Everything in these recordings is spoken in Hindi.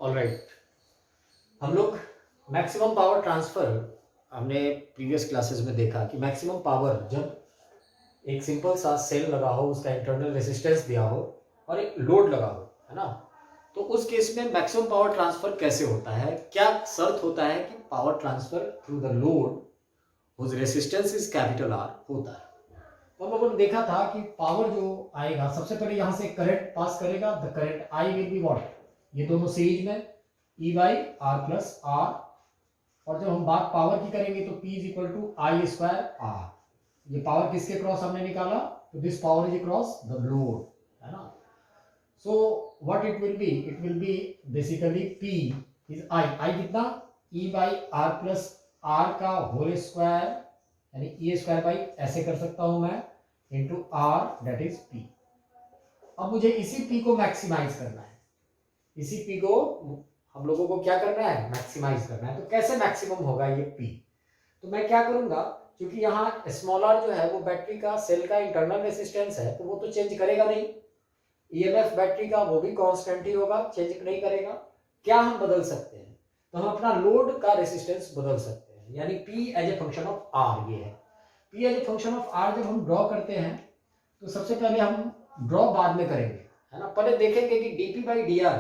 ऑलराइट, हम लोग मैक्सिमम पावर ट्रांसफर हमने प्रीवियस क्लासेस में देखा कि मैक्सिमम पावर जब एक सिंपल सा सेल लगा हो, उसका इंटरनल रेजिस्टेंस दिया हो और एक लोड लगा हो, है ना, तो उस केस में मैक्सिमम पावर ट्रांसफर कैसे होता है, क्या शर्त होता है कि power transfer through the load whose resistance is capital R होता है। तो हम लोगों ने देखा था कि पावर जो आएगा, सबसे पहले यहां से करंट पास करेगा, the current I will be what, ये दोनों सीरीज में E by R plus R, और जब हम बात पावर की करेंगे तो P is equal to I square R. ये पावर किसके क्रॉस हमने निकाला, तो this power is across the load, है ना। So what it will be, it will be basically P is I कितना, E by R plus R का होल स्क्वायर, यानी E स्क्वायर बाई ऐसे कर सकता हूं मैं, into R that is P। अब मुझे इसी P को मैक्सिमाइज करना है, इसी P को हम लोगों को क्या करना है, मैक्सिमाइज करना है। तो कैसे मैक्सिमम होगा ये P, तो मैं क्या करूंगा, क्योंकि यहाँ स्मॉल आर जो है वो बैटरी का सेल का इंटरनल रेसिस्टेंस है, तो वो तो चेंज करेगा नहीं, ईएमएफ बैटरी का वो भी कांस्टेंट ही होगा, चेंज नहीं करेगा। क्या हम बदल सकते हैं, तो हम अपना लोड का रेसिस्टेंस बदल सकते हैं, यानी P as a function of R ये है। P as a function of R जब हम ड्रॉ करते हैं तो सबसे पहले हम ड्रॉ बाद में करेंगे, है ना, पहले देखेंगे कि dp बाई डी आर,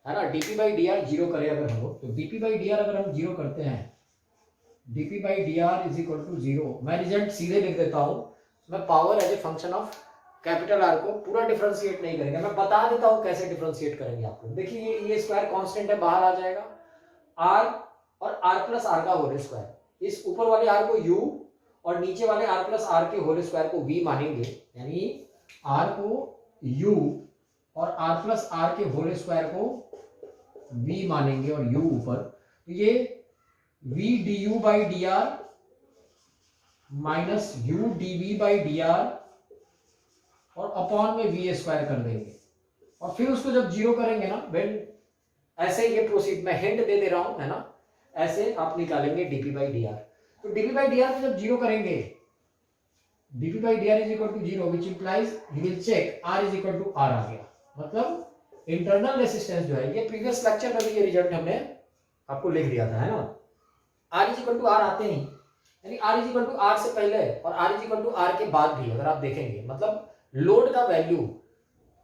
है ना, dp by D are zero करें अगर हम लोग, तो dp बाई डी आर अगर हम जीरो करते हैं, dp by D R is equal to zero, मैं रिजल्ट सीधे लिख देता हूं, मैं power as a function of capital R को पूरा डिफरेंशिएट नहीं करेंगे, मैं बता देता हूं कैसे डिफरेंशिएट करेंगे आपको। देखिए ये स्क्वायर कांस्टेंट है, बाहर आ जाएगा, आर और आर प्लस आर का होल स्क्वायर, इस ऊपर वाले आर को यू और नीचे वाले आर प्लस आर के होल स्क्वायर को वी मानेंगे, यानी आर को यू और आर प्लस आर के होल स्क्वायर को वी मानेंगे और यू ऊपर, तो ये V D U by D R minus U D V by D R और अपॉन में वी स्क्वायर कर देंगे, और फिर उसको जब जीरो करेंगे ना, वेन ऐसे ये प्रोसीड, मैं हिंट दे रहा हूं, है ना, ऐसे आप निकालेंगे डीपी बाई डी आर। तो डीपी बाई डी आर को जब जीरो करेंगे, DP by D R is equal to zero, which implies you will check R is equal to R आ गया, मतलब इंटरनल रेसिस्टेंस जो है, ये प्रीवियस लेक्चर में भी ये रिजल्ट हमने आपको लिख दिया था, है ना, R is equal to R आते नहीं, यानी R is equal to R से पहले और R is equal to R के बाद भी अगर आप देखेंगे, मतलब लोड का वैल्यू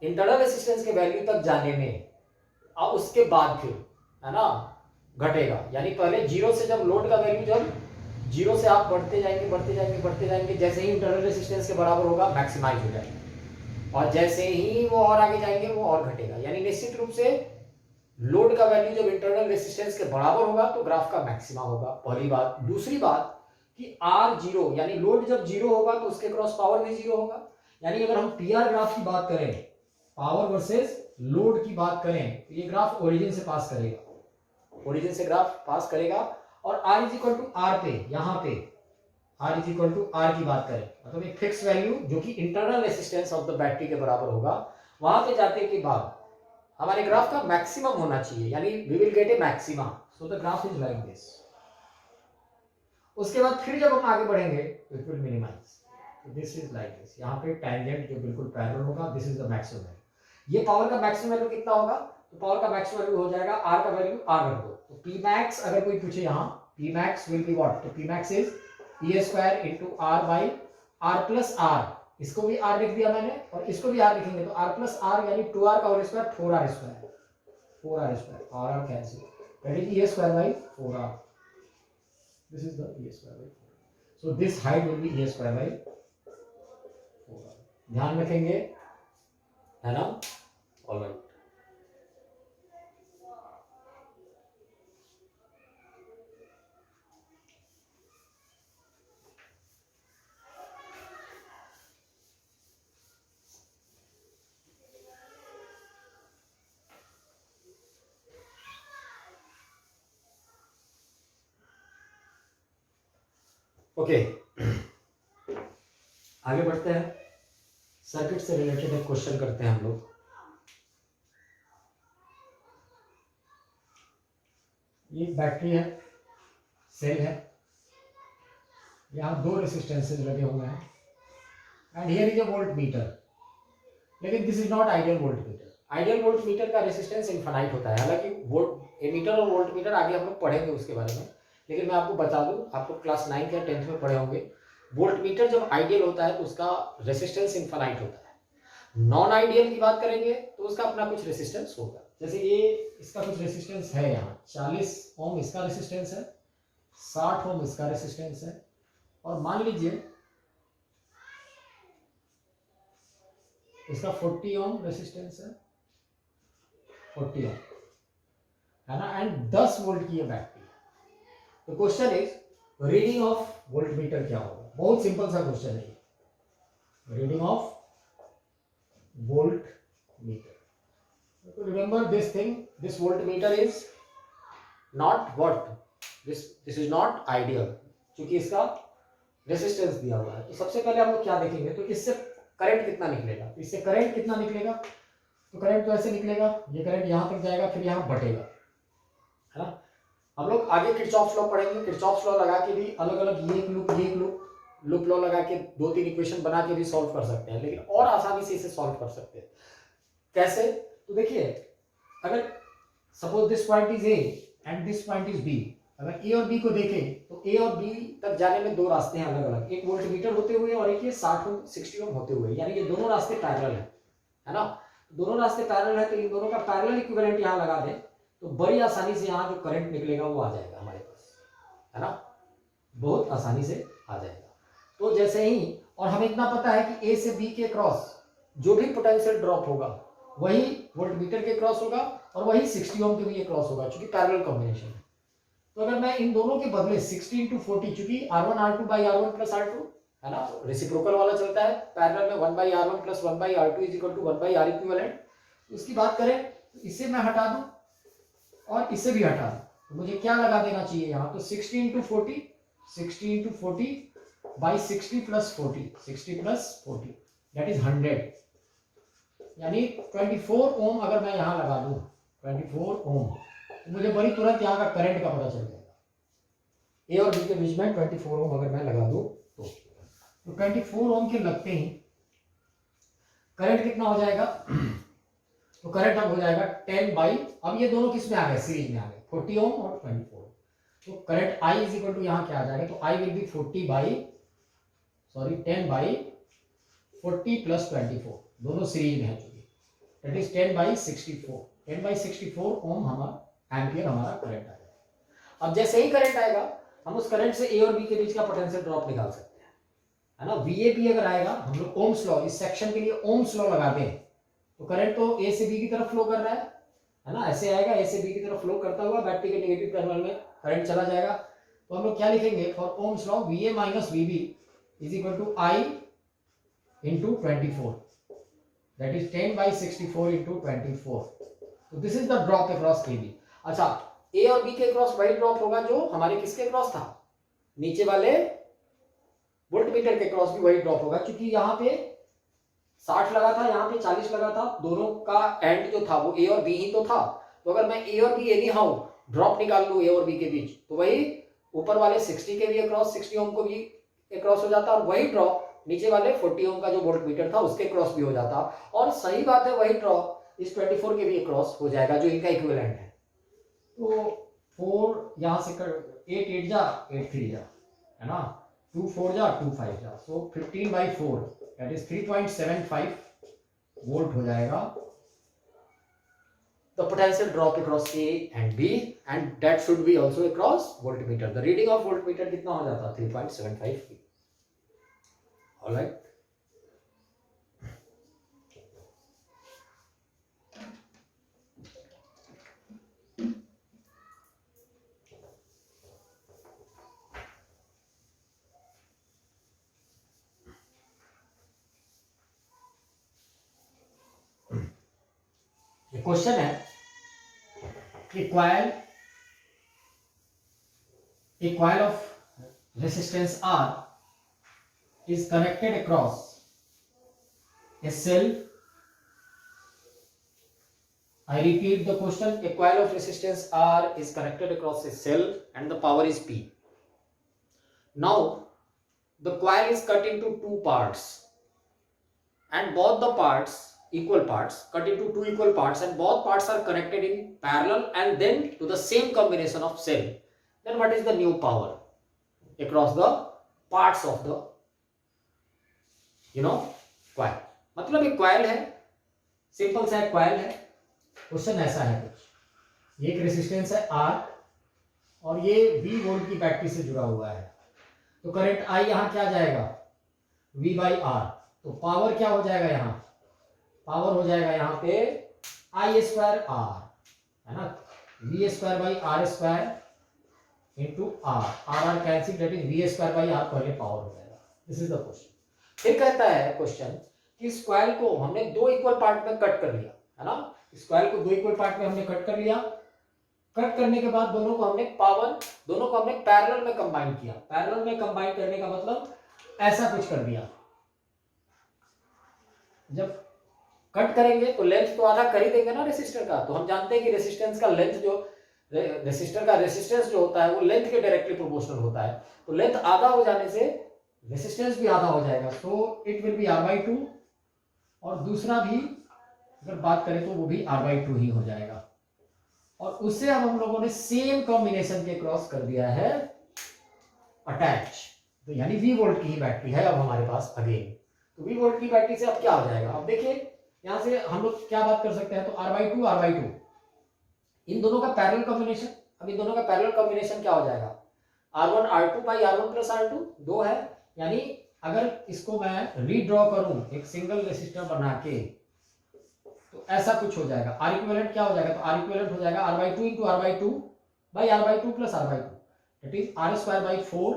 इंटरनल रेसिस्टेंस के वैल्यू तक जाने में और उसके बाद फिर, है ना, घटेगा, यानी पहले जीरो से जब लोड का वैल्यू, जब जीरो से आप बढ़ते जाएंगे बढ़ते जाएंगे बढ़ते जाएंगे, जैसे ही इंटरनल रेसिस्टेंस के बराबर होगा मैक्सिमाइज हो जाएगा, और जैसे ही वो और आगे जाएंगे वो और घटेगा, यानी निश्चित रूप से लोड का वैल्यू जब इंटरनल रेसिस्टेंस के बराबर होगा तो ग्राफ का मैक्सिमा होगा, पहली बात। दूसरी बात कि आर जीरो, यानी लोड जब जीरो होगा तो उसके क्रॉस पावर भी जीरो होगा, यानी अगर हम पीआर ग्राफ की बात करें, पावर वर्सेस लोड की बात करें, तो ये ग्राफ ओरिजिन से पास करेगा, ओरिजिन से ग्राफ पास करेगा, और R is equal to R पे, यहां पे R is equal to R की बात करें, मतलब एक फिक्स वैल्यू जो कि internal resistance of the battery के बराबर होगा, वहां पे जाने के बाद हमारे ग्राफ का मैक्सिमम होना चाहिए, यानी we will get a maxima, so the graph is like this. उसके बाद फिर जब हम आगे बढ़ेंगे तो it will minimize, this is like this, यहाँ पे टेंजेंट जो बिल्कुल पैरेलल होगा, this is the maximum value. ये पावर का मैक्सिमम वैल्यू कितना होगा, तो पावर का मैक्सिमम वैल्यू हो जाएगा आर का वैल्यू आर रख दो, तो पी मैक्स अगर कोई पूछे यहाँ, P max will be what, तो P max is E square into R by R plus R, इसको भी आर लिख दिया मैंने और इसको भी आर लिखेंगे, तो आर प्लस आर यानी 2r का whole square 4r square, 4r square, r cancel, that is e square by 4r, this is the e square by 4, so this height will be e square by 4, ध्यान रखेंगे, है ना, ऑलराइट। ओके, आगे बढ़ते हैं, सर्किट से रिलेटेड एक क्वेश्चन करते हैं हम लोग। ये बैटरी है, सेल है, यहाँ दो रेसिस्टेंसेस लगे हुए हैं, and here is a voltmeter, लेकिन this is not ideal voltmeter, ideal voltmeter का रेसिस्टेंस इनफाइनाइट होता है, हालांकि वोल्ट एमीटर और वोल्ट मीटर आगे हम लोग पढ़ेंगे उसके बारे में, लेकिन मैं आपको बता दूं, आपको क्लास 9 या 10th में पढ़े होंगे, वोल्ट मीटर जब आइडियल होता है तो उसका रेसिस्टेंस इनफाइनाइट होता है। नॉन आइडियल की बात करेंगे तो उसका अपना कुछ रेसिस्टेंस होगा। जैसे ये इसका कुछ रेसिस्टेंस है, यहाँ 40 ओम इसका रेसिस्टेंस है, 60 ओम इसका रेसिस्टेंस है, और मान लीजिए इसका 40 ओम रेसिस्टेंस है, 40 ओम है ना, एंड 10 वोल्ट की ये बैटरी है। तो question is reading of volt meter क्या होगा? बहुत सिंपल सा क्वेश्चन है, रीडिंग ऑफ वोल्ट मीटर। तो remember this thing, this volt meter is not what, this is not ideal, क्योंकि इसका रेसिस्टेंस दिया हुआ है। तो सबसे पहले हम लोग क्या देखेंगे, तो इससे करंट कितना निकलेगा, इससे करंट कितना निकलेगा, तो करंट तो ऐसे निकलेगा, ये करंट यहां तक जाएगा, फिर यहां बटेगा, है ना। हम लोग आगे किरचॉफ लॉ पढ़ेंगे, किरचॉफ लॉ लगा के भी अलग अलग ये एक लूप लॉ लगा के 2-3 इक्वेशन बना के भी सॉल्व कर सकते हैं, लेकिन और आसानी से इसे सॉल्व कर सकते हैं। कैसे? तो देखिए, अगर suppose this point is A and this point is B, अगर ए और बी को देखें तो ए और बी तक जाने में दो रास्ते हैं अलग अलग, एक वोल्ट मीटर होते हुए और एक ये 60 ओम होते हुए, यानी ये दोनों रास्ते पैरेलल है ना। दोनों रास्ते पैरेलल है तो इन दोनों का पैरेलल इक्विवेलेंट यहाँ लगा दें तो बड़ी आसानी से यहाँ जो करंट निकलेगा वो आ जाएगा हमारे पास, है ना, बहुत आसानी से आ जाएगा। तो जैसे ही, और हमें इतना पता है कि ए से बी के क्रॉस जो भी पोटेंशियल ड्रॉप होगा वही वोल्ट मीटर के क्रॉस होगा और वही 60 ओम के भी क्रॉस होगा, क्योंकि पैरेलल कॉम्बिनेशन है। तो अगर मैं इन दोनों के बदले 60 × 40, चूंकि R1 R2 by R1 plus R2 है ना, रेसिप्रोकल वाला चलता है, पैरेलल में 1/R1 plus 1/R2 is equal to 1/R equivalent। इसकी बात करें तो इसे मैं हटा दूं और इसे भी हटा दूं, तो मुझे क्या लगा देना चाहिए यहाँ, तो 60 × 40, 60 × 40 by 60 plus 40, 60 plus 40 that is 100, यानी 24 ओम अगर मैं यहाँ लगा दूं, 24 ओम, तो मुझे बड़ी तुरंत यहाँ का करंट का पता चल जाएगा। ए और बी के बीच में 24 ओम अगर मैं लगा दूं तो 24 ओम के लगते ही करंट कितना हो जाएगा, तो करंट अब हो जाएगा 10 बाई, अब ये दोनों किस में आ गए, सीरीज में आ गए, 40 ओम और 24, तो current I is equal to यहाँ क्या आ जाएगा, तो I will be 10 by 40 plus 24, दोनों सीरीज में है चूंकि, दैट इज 10 बाई 64 ओम हमारा एम्पियर हमारा करंट आ जाएगा। अब जैसे ही करंट आएगा हम उस करंट से ए और बी के बीच का पोटेंशियल ड्रॉप निकाल सकते हैं, है ना। VAB अगर आएगा, हम लोग ओम्स लॉ, इस सेक्शन के लिए ओम्स लॉ लगाते हैं, तो करंट तो ए से बी की तरफ फ्लो कर रहा है ना, ऐसे आएगा, ए से बी की तरफ फ्लो करता हुआ बैटरी के नेगेटिव टर्मिनल में करंट चला जाएगा। तो हम लोग क्या लिखेंगे, for Ohm's law VA minus VB is equal to I into 24, that is 10 by 64 into 24, so this is the drop across AB। अच्छा, ए और बी के क्रॉस वही ड्रॉप होगा जो हमारे किसके क्रॉस था, नीचे वाले वोल्ट मीटर के क्रॉस भी वही ड्रॉप होगा, क्योंकि यहाँ पे 60 लगा था, यहाँ पे 40 लगा था, दोनों का एंड जो था वो ए और बी ही तो था। तो अगर मैं ए और बी एनी हाउ ड्रॉप निकाल लूं ए और बी के बीच, तो वही ऊपर वाले 60 के भी अक्रॉस 60 ओम को भी अक्रॉस हो जाता, और वही ड्रॉप नीचे वाले 40 ओम का जो वोल्ट मीटर था उसके क्रॉस भी हो जाता, और सही बात है वही ड्रॉप इस 24 के भी क्रॉस हो जाएगा जो इनका इक्विवेलेंट है। तो 4 यहाँ से 8 8 जा 8 3 जा, है ना, 2 4 जा 2 5 जा, सो 15/4 दैट इज 3.75 वोल्ट हो जाएगा the potential drop across A and B, and that should be also across voltmeter। the reading of voltmeter कितना हो जाता, 3.75 V। all right, ये क्वेश्चन है कि a coil of resistance R is connected across a cell। I repeat the question, a coil of resistance R is connected across a cell and the power is P। now the coil is cut into two parts and both the parts equal parts, cut into two equal parts, and both parts are connected in parallel and then to the same combination of cell, then what is the new power across the parts of the coil? मतलब एक coil है, सिंपल सा एक coil है. क्वेश्चन ऐसा है कुछ, ये एक रेजिस्टेंस है R और ये V वोल्ट की बैटरी से जुड़ा हुआ है. तो करंट I यहाँ क्या जाएगा, V बाई R. तो पावर क्या हो जाएगा, यहाँ पावर हो जाएगा यहाँ पे I स्क्वायर R, है ना, V square by R square into R. R cancel, that is V square by R पहले पावर हो जाएगा. This is the question. फिर कहता है क्वेश्चन कि इस कॉइल को हमने दो इक्वल पार्ट में कट कर लिया, है ना. इस कॉइल को दो इक्वल पार्ट में हमने कट कर लिया. कट करने के बाद दोनों को हमने पैरेलल में कंबाइन किया. पैरेलल में कंबाइन करने का मतलब ऐसा कुछ कर दिया. जब कट करेंगे तो लेंथ तो आधा कर ही देंगे ना रेसिस्टर का. तो हम जानते हैं कि रेसिस्टेंस का लेंथ जो रेसिस्टर का रेसिस्टेंस जो होता है वो लेंथ के डायरेक्टली प्रोपोर्शनल होता है. तो लेंथ आधा हो जाने से रेसिस्टेंस भी आधा हो जाएगा. So it will B R/2. और दूसरा भी अगर बात करें तो वो भी R/2 ही हो जाएगा. और उससे अब हम लोगों ने सेम कॉम्बिनेशन के क्रॉस कर दिया है अटैच. तो यानी V वोल्ट की ही बैटरी है अब हमारे पास अगेन. तो V वोल्ट की बैटरी से अब क्या हो जाएगा, अब देखिए यहां से हम लोग क्या बात कर सकते हैं. तो R/2 इन दोनों का पैरेलल कॉम्बिनेशन. अब इन दोनों का पैरेलल कॉम्बिनेशन क्या हो जाएगा, R1 R2 by R1 plus R2 2 है. यानी अगर इसको मैं रीड्रॉ करूं एक सिंगल रेसिस्टर बना के तो ऐसा कुछ हो जाएगा. R इक्विवेलेंट क्या हो जाएगा, तो R इक्विवेलेंट हो जाएगा R/2 into R/2 by R/2 plus R/2, that is R square by 4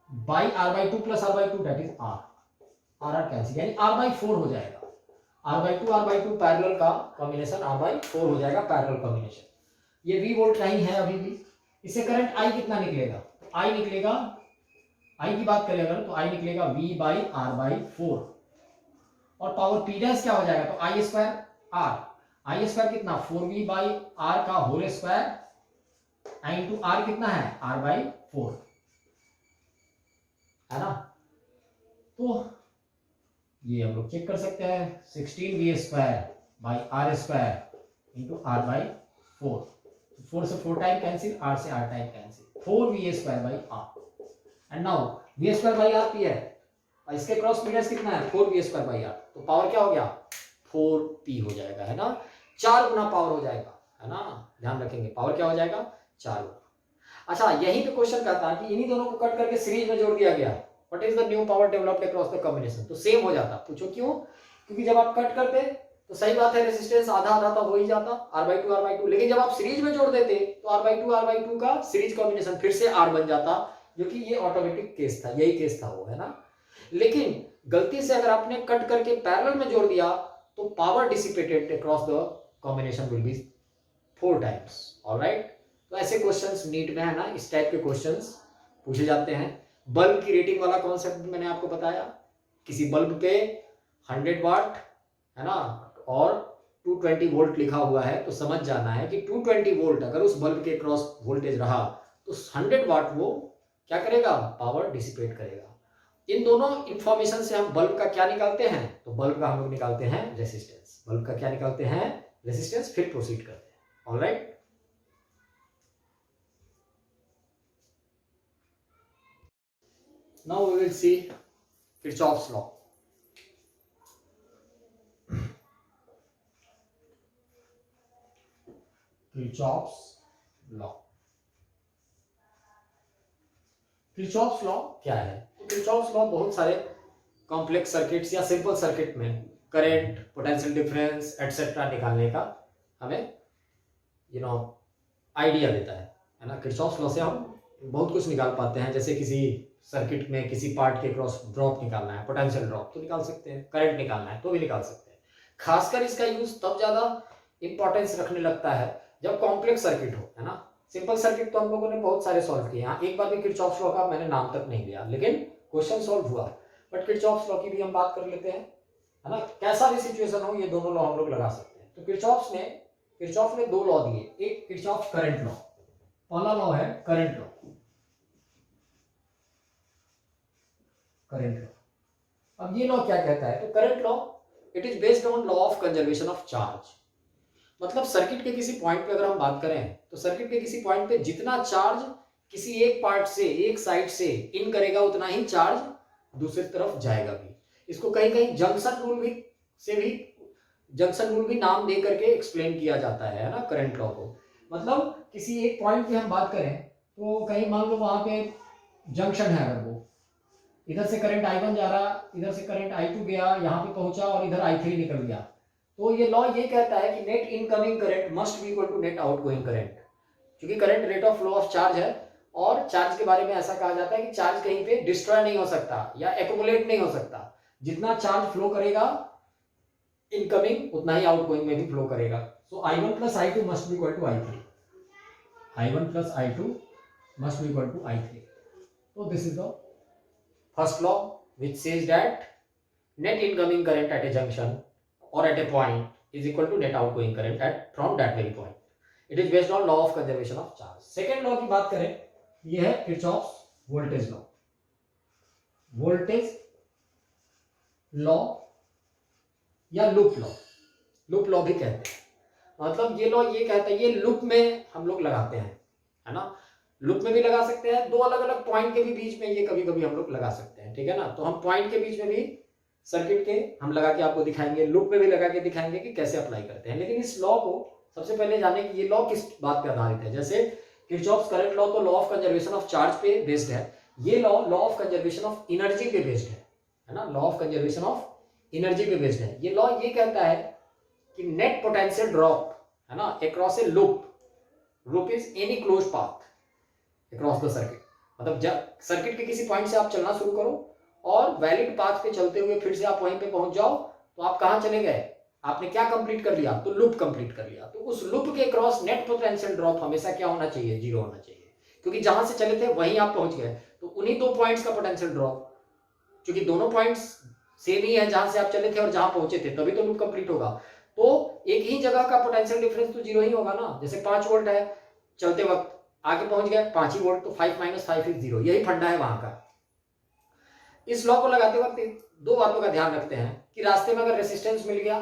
by R/2 plus R/2, that is R cancel, यानी R/4 हो जाएगा. R/2 पैरेलल का कॉम्बिनेशन R/4 हो जाएगा, पैरेलल कॉम्बिनेशन. ये V वोल्ट नहीं है अभी भी. इससे करंट I कितना निकलेगा, तो I निकलेगा, I की बात करें अगर तो I निकलेगा V बाई R/4. और पावर P डैश क्या हो जाएगा, तो I square R. I square कितना 4V बाई R का होल स्क्वायर इंटू R कितना है R/4, है ना. तो ये हम लोग चेक कर सकते हैं 16V square by R square into R/4. 4 से 4 टाइम कैंसिल, R से R time cancel, 4V square by R. And now V square by R P है और इसके क्रॉस पीरियड कितना है 4V स्क्वायर बाई R. तो पावर क्या हो गया 4P हो जाएगा, है ना. 4 गुना पावर हो जाएगा, है ना. ध्यान रखेंगे पावर क्या हो जाएगा 4 गुना. अच्छा, यहीं पे क्वेश्चन कहता है कि इन्हीं दोनों को कट करके सीरीज में जोड़ दिया गया. What is the new power developed across the combination. तो सेम हो जाता. पूछो क्यों, क्योंकि जब आप कट करते तो सही बात है रेजिस्टेंस आधा आधा तो हो ही जाता R/2. लेकिन जब आप सीरीज में जोड़ देते तो R/2 का सीरीज कॉम्बिनेशन फिर से R बन जाता, जो कि ये ऑटोमेटिक केस था, यही केस था वो, है ना. लेकिन गलती से अगर आपने कट करके पैरेलल में जोड़ दिया तो power dissipated across the combination will be 4 times. Alright. तो ऐसे क्वेश्चंस नीट में, है ना, इस टाइप के क्वेश्चंस पूछे जाते हैं. बल्ब की रेटिंग वाला कॉन्सेप्ट मैंने आपको बताया. किसी बल्ब पे 100 वाट, है ना, और 220 वोल्ट लिखा हुआ है तो समझ जाना है कि 220 वोल्ट अगर उस बल्ब के क्रॉस वोल्टेज रहा तो 100 वाट वो क्या करेगा, पावर डिसिपेट करेगा. इन दोनों इंफॉर्मेशन से हम बल्ब का क्या निकालते हैं, तो बल्ब का हम लोग निकालते हैं रेसिस्टेंस. बल्ब का क्या निकालते हैं, रेसिस्टेंस. फिर प्रोसीड करते हैं. Alright. Now we will see Kirchhoff's law. Kirchhoff's law. Kirchhoff's law क्या है, तो Kirchhoff's law बहुत सारे कॉम्प्लेक्स सर्किट्स या सिंपल सर्किट में करंट, पोटेंशियल डिफरेंस एटसेट्रा निकालने का हमें आइडिया देता है ना. Kirchhoff's law से हम बहुत कुछ निकाल पाते हैं. जैसे किसी सर्किट में किसी पार्ट के क्रॉस ड्रॉप निकालना है, पोटेंशियल ड्रॉप तो निकाल सकते हैं. करंट निकालना है तो भी निकाल सकते हैं. खासकर इसका यूज तब ज्यादा इंपॉर्टेंस रखने लगता है जब कॉम्प्लेक्स सर्किट हो, है ना. सिंपल सर्किट तो हम लोगों ने बहुत सारे सॉल्व किए. यहाँ एक बार भी किरचॉफ्स लॉ का मैंने नाम तक नहीं लिया, लेकिन क्वेश्चन सॉल्व हुआ. बट किरचॉफ्स लॉ की भी हम बात कर लेते हैं, है ना. कैसा भी सिचुएशन हो ये दोनों लॉ हम लोग लगा सकते हैं. तो किरचॉफ ने दो लॉ दिए. एक किरचॉफ करंट लॉ, पहला लॉ है करंट लॉ. अब ये लॉ क्या कहता है, तो current law it is based on law of conservation of charge. मतलब सर्किट के किसी पॉइंट पे अगर हम बात करें तो सर्किट के किसी पॉइंट पे जितना चार्ज किसी एक पार्ट से, एक साइड से इन करेगा, उतना ही चार्ज दूसरी तरफ जाएगा भी। इसको कहीं कहीं जंक्शन रूल भी नाम दे करके एक्सप्लेन किया जाता है ना, करंट लॉ को। मतलब किसी एक पॉइंट पे हम बात करें तो कहीं मान लो वहां पे जंक्शन है, अगर वो इधर से करंट I1 जा रहा, इधर से करंट I2 गया, यहाँ पे पहुंचा और इधर I3 निकल गया, तो ये लॉ ये कहता है कि net incoming current must be equal to net outgoing current. क्योंकि current rate of flow of charge है, और चार्ज के बारे में ऐसा कहा जाता है कि चार्ज कहीं पे डिस्ट्रॉय नहीं हो सकता या एक्युमुलेट नहीं हो सकता। जितना चार्ज फ्लो करेगा इनकमिंग, उतना ही आउटगोइंग में भी फ्लो करेगा। So I1 plus I2 must be equal to I3, I1 plus I2 must be equal to I3। तो this is the first law which says that net incoming current at a junction or at a point is equal to net outgoing current from that very point. It is based on law of conservation of charge. Second law की बात करें, ये है Kirchhoff's voltage law. Voltage law या लूप लॉ भी कहते हैं। मतलब ये लॉ ये कहता है, ये लूप में हम लोग लगाते हैं, है ना। लूप में भी लगा सकते हैं, दो अलग अलग पॉइंट के भी बीच में ये कभी कभी हम लोग लगा सकते हैं, ठीक है ना। तो हम पॉइंट के बीच में भी सर्किट के हम लगा के आपको दिखाएंगे, लूप में भी लगा के दिखाएंगे कि कैसे अप्लाई करते हैं। लेकिन इस लॉ को सबसे पहले जाने कि ये लॉ किस बात पे आधारित है। जैसे किरचॉफ्स करंट लॉ तो law of conservation of charge पे बेस्ड है, ये law of conservation of energy पे बेस्ड है ना। Law of conservation of energy पे बेस्ड है। ये लॉ ये कहता है कि नेट पोटेंशियल ड्रॉप, है ना, across A loop is any close path across the circuit. मतलब जब सर्किट के किसी पॉइंट से आप चलना शुरू करो और वैलिड पाथ पे चलते हुए फिर से आप वहीं पे पहुंच जाओ, तो आप कहां चले गए, आपने क्या कंप्लीट कर लिया, तो लूप कंप्लीट कर लिया। तो उस लूप के क्रॉस नेट पोटेंशियल ड्रॉप हमेशा क्या होना चाहिए, जीरो होना चाहिए। क्योंकि जहां से चले थे वहीं आप पहुंच गए, तो उन्हीं दो पॉइंट्स का पोटेंशियल ड्रॉप, क्योंकि दोनों पॉइंट्स सेम ही है जहां से आप चले थे और जहां पहुंचे थे, तभी तो लूप कंप्लीट होगा। तो एक ही जगह का पोटेंशियल डिफरेंस तो जीरो ही होगा ना। जैसे 5 वोल्ट है, चलते वक्त आगे पहुंच गए 5 ही वोल्ट, तो 5 - 5 इज 0। यही फंडा है वहां का। इस लॉ को लगाते वक्त दो बातों का ध्यान रखते हैं कि रास्ते में अगर रेसिस्टेंस मिल गया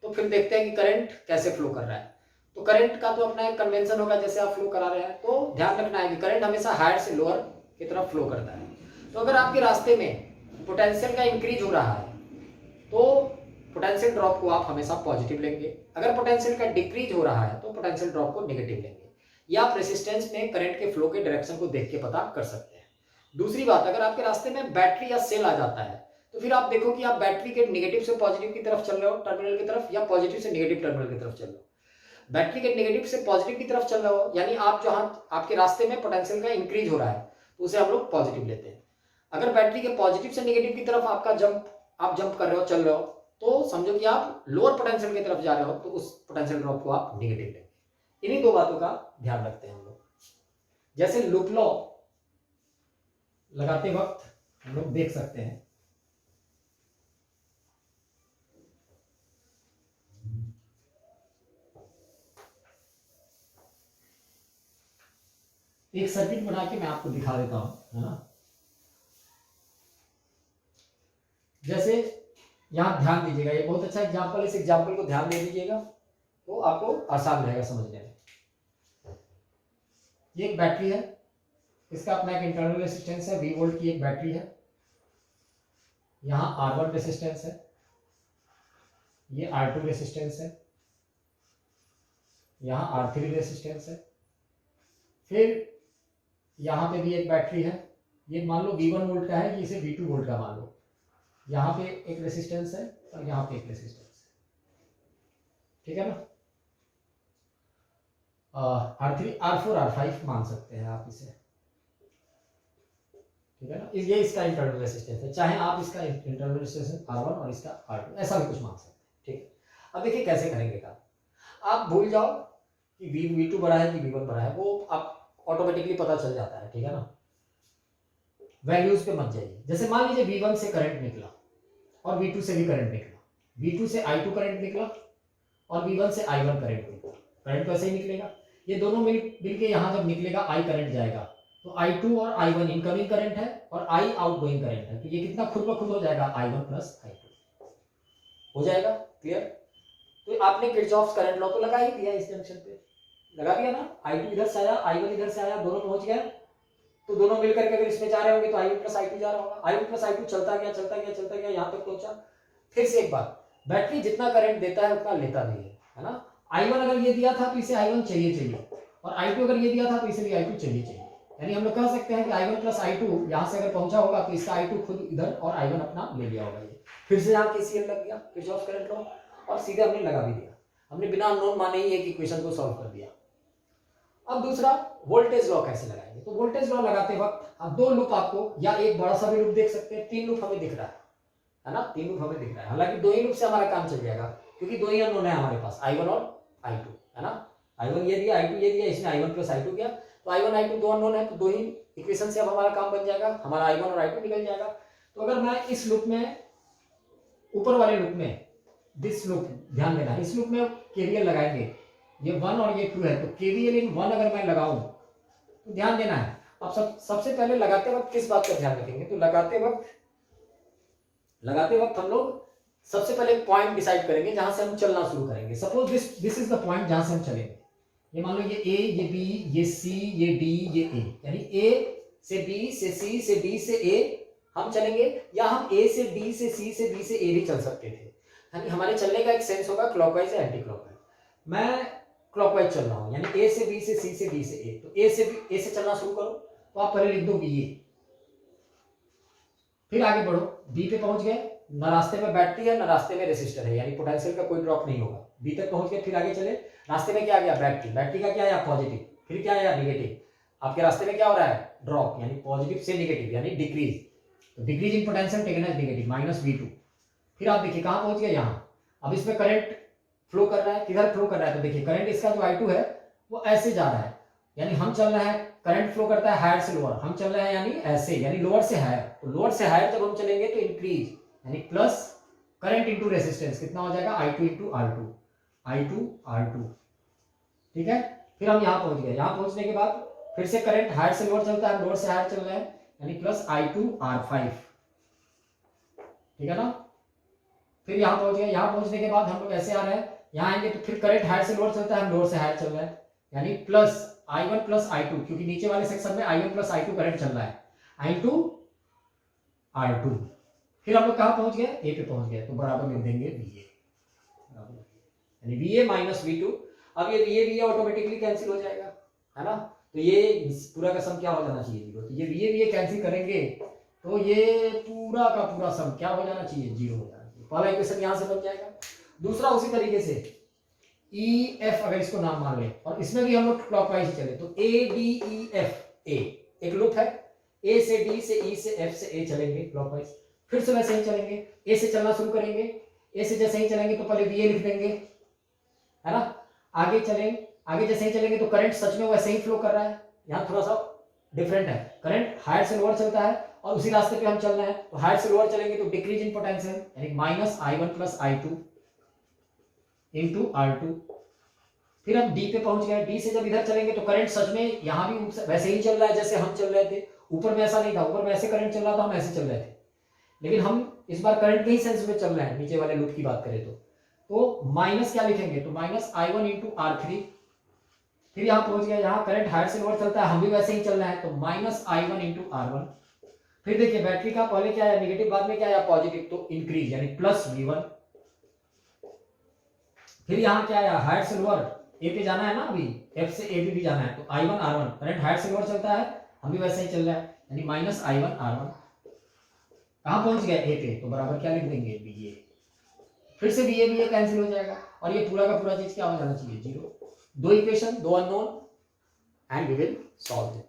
तो फिर देखते हैं कि करंट कैसे फ्लो कर रहा है। तो करंट का तो अपना एक कन्वेंशन होगा, जैसे आप फ्लो करा रहे हैं, तो ध्यान रखना है कि करंट हमेशा हायर से लोअर की तरफ फ्लो करता है। तो अगर आपके रास्ते में पोटेंशियल का इंक्रीज हो रहा है तो पोटेंशियल ड्रॉप को आप हमेशा पॉजिटिव लेंगे। अगर पोटेंशियल का डिक्रीज हो रहा है तो पोटेंशियल ड्रॉप को नेगेटिव लेंगे। या आप रेसिस्टेंस में करंट के फ्लो के डायरेक्शन को देख के पता कर सकते हैं। दूसरी बात, अगर आपके रास्ते में बैटरी या सेल आ जाता है तो फिर आप देखो कि आप बैटरी के नेगेटिव से पॉजिटिव की तरफ चल रहे हो टर्मिनल की तरफ, या पॉजिटिव से नेगेटिव टर्मिनल की तरफ चल रहे हो। बैटरी के नेगेटिव से पॉजिटिव की तरफ चल रहे हो, यानी आप जहां आपके रास्ते में पोटेंशियल का इंक्रीज हो रहा है तो उसे हम लोग पॉजिटिव लेते हैं। अगर बैटरी के पॉजिटिव से नेगेटिव की तरफ आप जंप कर रहे हो, चल रहे हो, तो समझो कि आप लोअर पोटेंशियल की तरफ जा रहे हो, तो उस पोटेंशियल ड्रॉप को आप नेगेटिव लेंगे। इन्हीं दो बातों का ध्यान रखते हैं हम लोग। जैसे लूप लॉ लगाते वक्त हम लोग देख सकते हैं, एक सर्किट बना के मैं आपको दिखा देता हूं, है ना। जैसे यहां ध्यान दीजिएगा, ये बहुत अच्छा एग्जांपल, इस एग्जांपल को ध्यान दे दीजिएगा तो आपको आसान रहेगा समझने में। ये एक बैटरी है, इसका अपना एक इंटरनल रेसिस्टेंस है, 20 वोल्ट की एक बैटरी है। यहाँ R1 रेसिस्टेंस है, ये R2 रेसिस्टेंस है, यहाँ R3 रेसिस्टेंस है। फिर यहाँ पे भी एक बैटरी है, ये मान लो V1 वोल्ट का है, इसे V2 वोल्ट का मान लो। यहाँ पे एक रेसिस्टेंस है और यहाँ पे एक रेसिस्टेंस है, ठीक है ना। R3, R4, R5 मान सकते हैं आप इसे, ठीक है ना। ये इसका इंटरनल रेसिस्टेंस है, चाहे आप इसका इंटरनल रेसिस्टेंस R1 और इसका R2 ऐसा भी कुछ मान सकते हैं, ठीक है। अब देखिए कैसे करेंगे काम। आप भूल जाओ कि V2 बड़ा है कि V1 बड़ा है, वो आप ऑटोमेटिकली पता चल जाता है, ठीक है ना। वैल्यूज पे मत जाइए। जैसे मान लीजिए V1 से करंट निकला और V2 से भी करंट निकला, V2 से I2 करंट निकला और V1 से I1 करंट निकला। करंट तो ऐसे ही निकलेगा, ये दोनों मिल के यहाँ जब निकलेगा I करंट जाएगा, तो I2 और I1 इनकमिंग करंट है और I आउटगोइंग करंट है, तो ये कितना खुद ब खुद हो जाएगा I1 प्लस I2। हो जाएगा क्लियर। तो आपने किरचॉफ्स करंट लॉ तो लगा ही दिया, इस जंक्शन पे लगा दिया ना, I2 इधर से आया, I1 इधर से आया, दोनों पहुंच गए, तो दोनों मिलकर के अगर इसमें जा रहे होंगे तो I1 प्लस I2 जा रहा होगा, I1 प्लस I2 चलता गया चलता गया चलता गया, यहाँ तक पहुंचा। फिर से एक बात, बैटरी जितना करंट देता है उतना लेता नहीं है ना। I1 अगर ये दिया था तो इसे I1 चाहिए, और I2 अगर ये दिया था तो इसे भी I2 चाहिए। यानी हम लोग कह सकते हैं कि I1 प्लस I2 यहाँ से अगर पहुंचा होगा तो इसका I2 खुद इधर और I1 अपना ले लिया होगा। ये फिर से यहाँ KCL लग गया, किरचॉफ करंट लॉ, और सीधे हमने लगा भी दिया, हमने बिना अननोन माने ही एक इक्वेशन को सॉल्व कर दिया। अब दूसरा वोल्टेज लॉ कैसे लगाएंगे, तो वोल्टेज लॉ लगाते वक्त अब दो लूप आपको, या एक बड़ा सा भी लूप देख सकते हैं, तीन लूप हमें दिख रहा है ना, तीन लूप हमें दिख रहा है। हालांकि दो ही लूप से हमारा काम चल जाएगा क्योंकि दो ही अननोन है हमारे पास, I1 और I2 है ना। I1 ये दिया, I2 ये दिया, इसमें I1 प्लस I2 गया, तो I1 I2 दो अननोन है, तो दो ही इक्वेशन से अब हमारा काम बन जाएगा, हमारा I1 और I2 निकल जाएगा। तो अगर मैं इस लूप में, ऊपर वाले लूप में, दिस लूप, ध्यान देना, इस लूप में केवीएल लगाएंगे, ये 1 और ये 2 है, तो केवीएल इन 1 अगर मैं लगाऊं तो ध्यान देना है। अब सबसे पहले लगाते वक्त किस बात का ध्यान रखेंगे, तो लगाते वक्त हम लोग सबसे पहले पॉइंट डिसाइड करेंगे जहां से हम चलना शुरू करेंगे। Suppose this is the point जहां से हम चलेंगे, ये मान लो ये A, ये B, ये C, ये D, ये A, यानी A से B से C से D से A हम चलेंगे, या हम A से D से C से B से A भी चल सकते थे। यानी हमारे चलने का एक सेंस होगा क्लॉकवाइज या एंटी क्लॉकवाइज। मैं क्लॉकवाइज चल रहा हूं, यानी A से B से C से D से A, तो A से चलना शुरू करो, तो आप पहले लिख दो BA, फिर आगे बढ़ो, B पे पहुंच गए, ना रास्ते में बैटरी है ना रास्ते में रेसिस्टर है, यानी पोटेंशियल का कोई ड्रॉप नहीं होगा। B तक पहुंच गए, फिर आगे चले, रास्ते में क्या आ गया, बैटरी का क्या आया, पॉजिटिव, फिर क्या आया, नेगेटिव। आपके रास्ते में क्या हो रहा है, ड्रॉप, यानी पॉजिटिव से नेगेटिव, यानी डिक्रीज, तो decrease in potential taken as negative, -V2। फिर आप देखिए कहां पहुंच गए, यहां। अब इसमें करंट फ्लो कर रहा है, किधर फ्लो कर रहा है, तो देखिए करंट इसका जो I2 है वो ऐसे जा रहा है, यानी हम चल रहे हैं, करंट फ्लो करता है हायर से लोअर, हम चल रहे हैं यानी ऐसे, यानी लोअर से हायर, तो लोअर से हायर जब हम चलेंगे तो इंक्रीज, यानी प्लस करंट इंटू रेसिस्टेंस, कितना हो जाएगा, I2 इंटू R2, ठीक है। फिर हम यहाँ पहुंच गए, यहाँ पहुंचने के बाद फिर से करंट हायर से लोअर चलता है, लोअर से हायर चल रहा है, यानी प्लस I2 R5, ठीक है ना। फिर यहाँ पहुंच गए, यहाँ पहुंचने के बाद हम लोग ऐसे आ रहे हैं, यहाँ आएंगे तो फिर करंट हायर से लोअर चलता है, लोअर से हायर चल रहा है, यानी प्लस I1 प्लस I2, क्योंकि नीचे वाले सेक्शन में I1 प्लस I2 करंट चल रहा है, I2 R2। फिर हम लोग कहाँ पहुंच गए, A पे पहुंच गए, तो बराबर लिख देंगे VA, यानी VA माइनस V2। अब ये VA ऑटोमेटिकली कैंसिल हो जाएगा, है ना, तो ये पूरा का सम क्या हो जाना चाहिए, 0। तो ये VA कैंसिल करेंगे तो ये पूरा का पूरा सम क्या हो जाना चाहिए, 0 हो जाना चाहिए। पहला इक्वेशन यहां से बन जाएगा। दूसरा उसी तरीके से EF अगर इसको नाम मान ले, और इसमें भी हम लोग क्लॉकवाइज चले, तो ADEF, A एक लूप है, A से D से E से F से A चलेंगे क्लॉकवाइज, फिर से वैसे ही चलेंगे, A से चलना शुरू करेंगे, A से जैसे ही चलेंगे तो पहले VA लिख देंगे, है ना। आगे जैसे ही चलेंगे तो करंट सच में वैसे ही फ्लो कर रहा है, यहाँ थोड़ा सा डिफरेंट है, करंट हायर से लोअर चलता है और उसी रास्ते पे हम चल रहे हैं, तो हायर से लोअर चलेंगे तो डिक्रीज इन पोटेंशियल, यानी minus I1 plus I2 into R2। फिर हम D पे पहुंच गए, D से जब इधर चलेंगे तो करंट सच में यहाँ भी वैसे ही चल रहा है जैसे हम चल रहे थे, ऊपर में ऐसा नहीं था, ऊपर में ऐसे करंट चल रहा था, हम ऐसे चल रहे थे, लेकिन हम इस बार करंट के ही सेंस में चल रहे हैं, नीचे वाले लूप की बात करें तो माइनस क्या लिखेंगे, तो माइनस I1 इंटू R3। फिर यहाँ पहुंच गया, यहाँ करंट हायर से लोअर चलता है, हम भी वैसे ही चल रहे हैं, तो माइनस I1 इंटू R1। फिर देखिए बैटरी का पहले क्या आया, नेगेटिव, बाद में क्या आया, पॉजिटिव, तो इंक्रीज, यानी प्लस V1। फिर यहाँ क्या आया, हायर से लोअर, A पे जाना है ना, अभी F से A भी जाना है, तो I1 R1, करंट हायर से लोअर चलता है, हम भी वैसे ही चल रहा है, यानी माइनस I1 R1। कहाँ पहुंच गया, A पे, तो बराबर क्या लिख देंगे, VA। फिर से VA कैंसिल हो जाएगा, और ये पूरा का पूरा चीज क्या हो जाना चाहिए, 0। दो इक्वेशन, दो unknown, and we will solve it.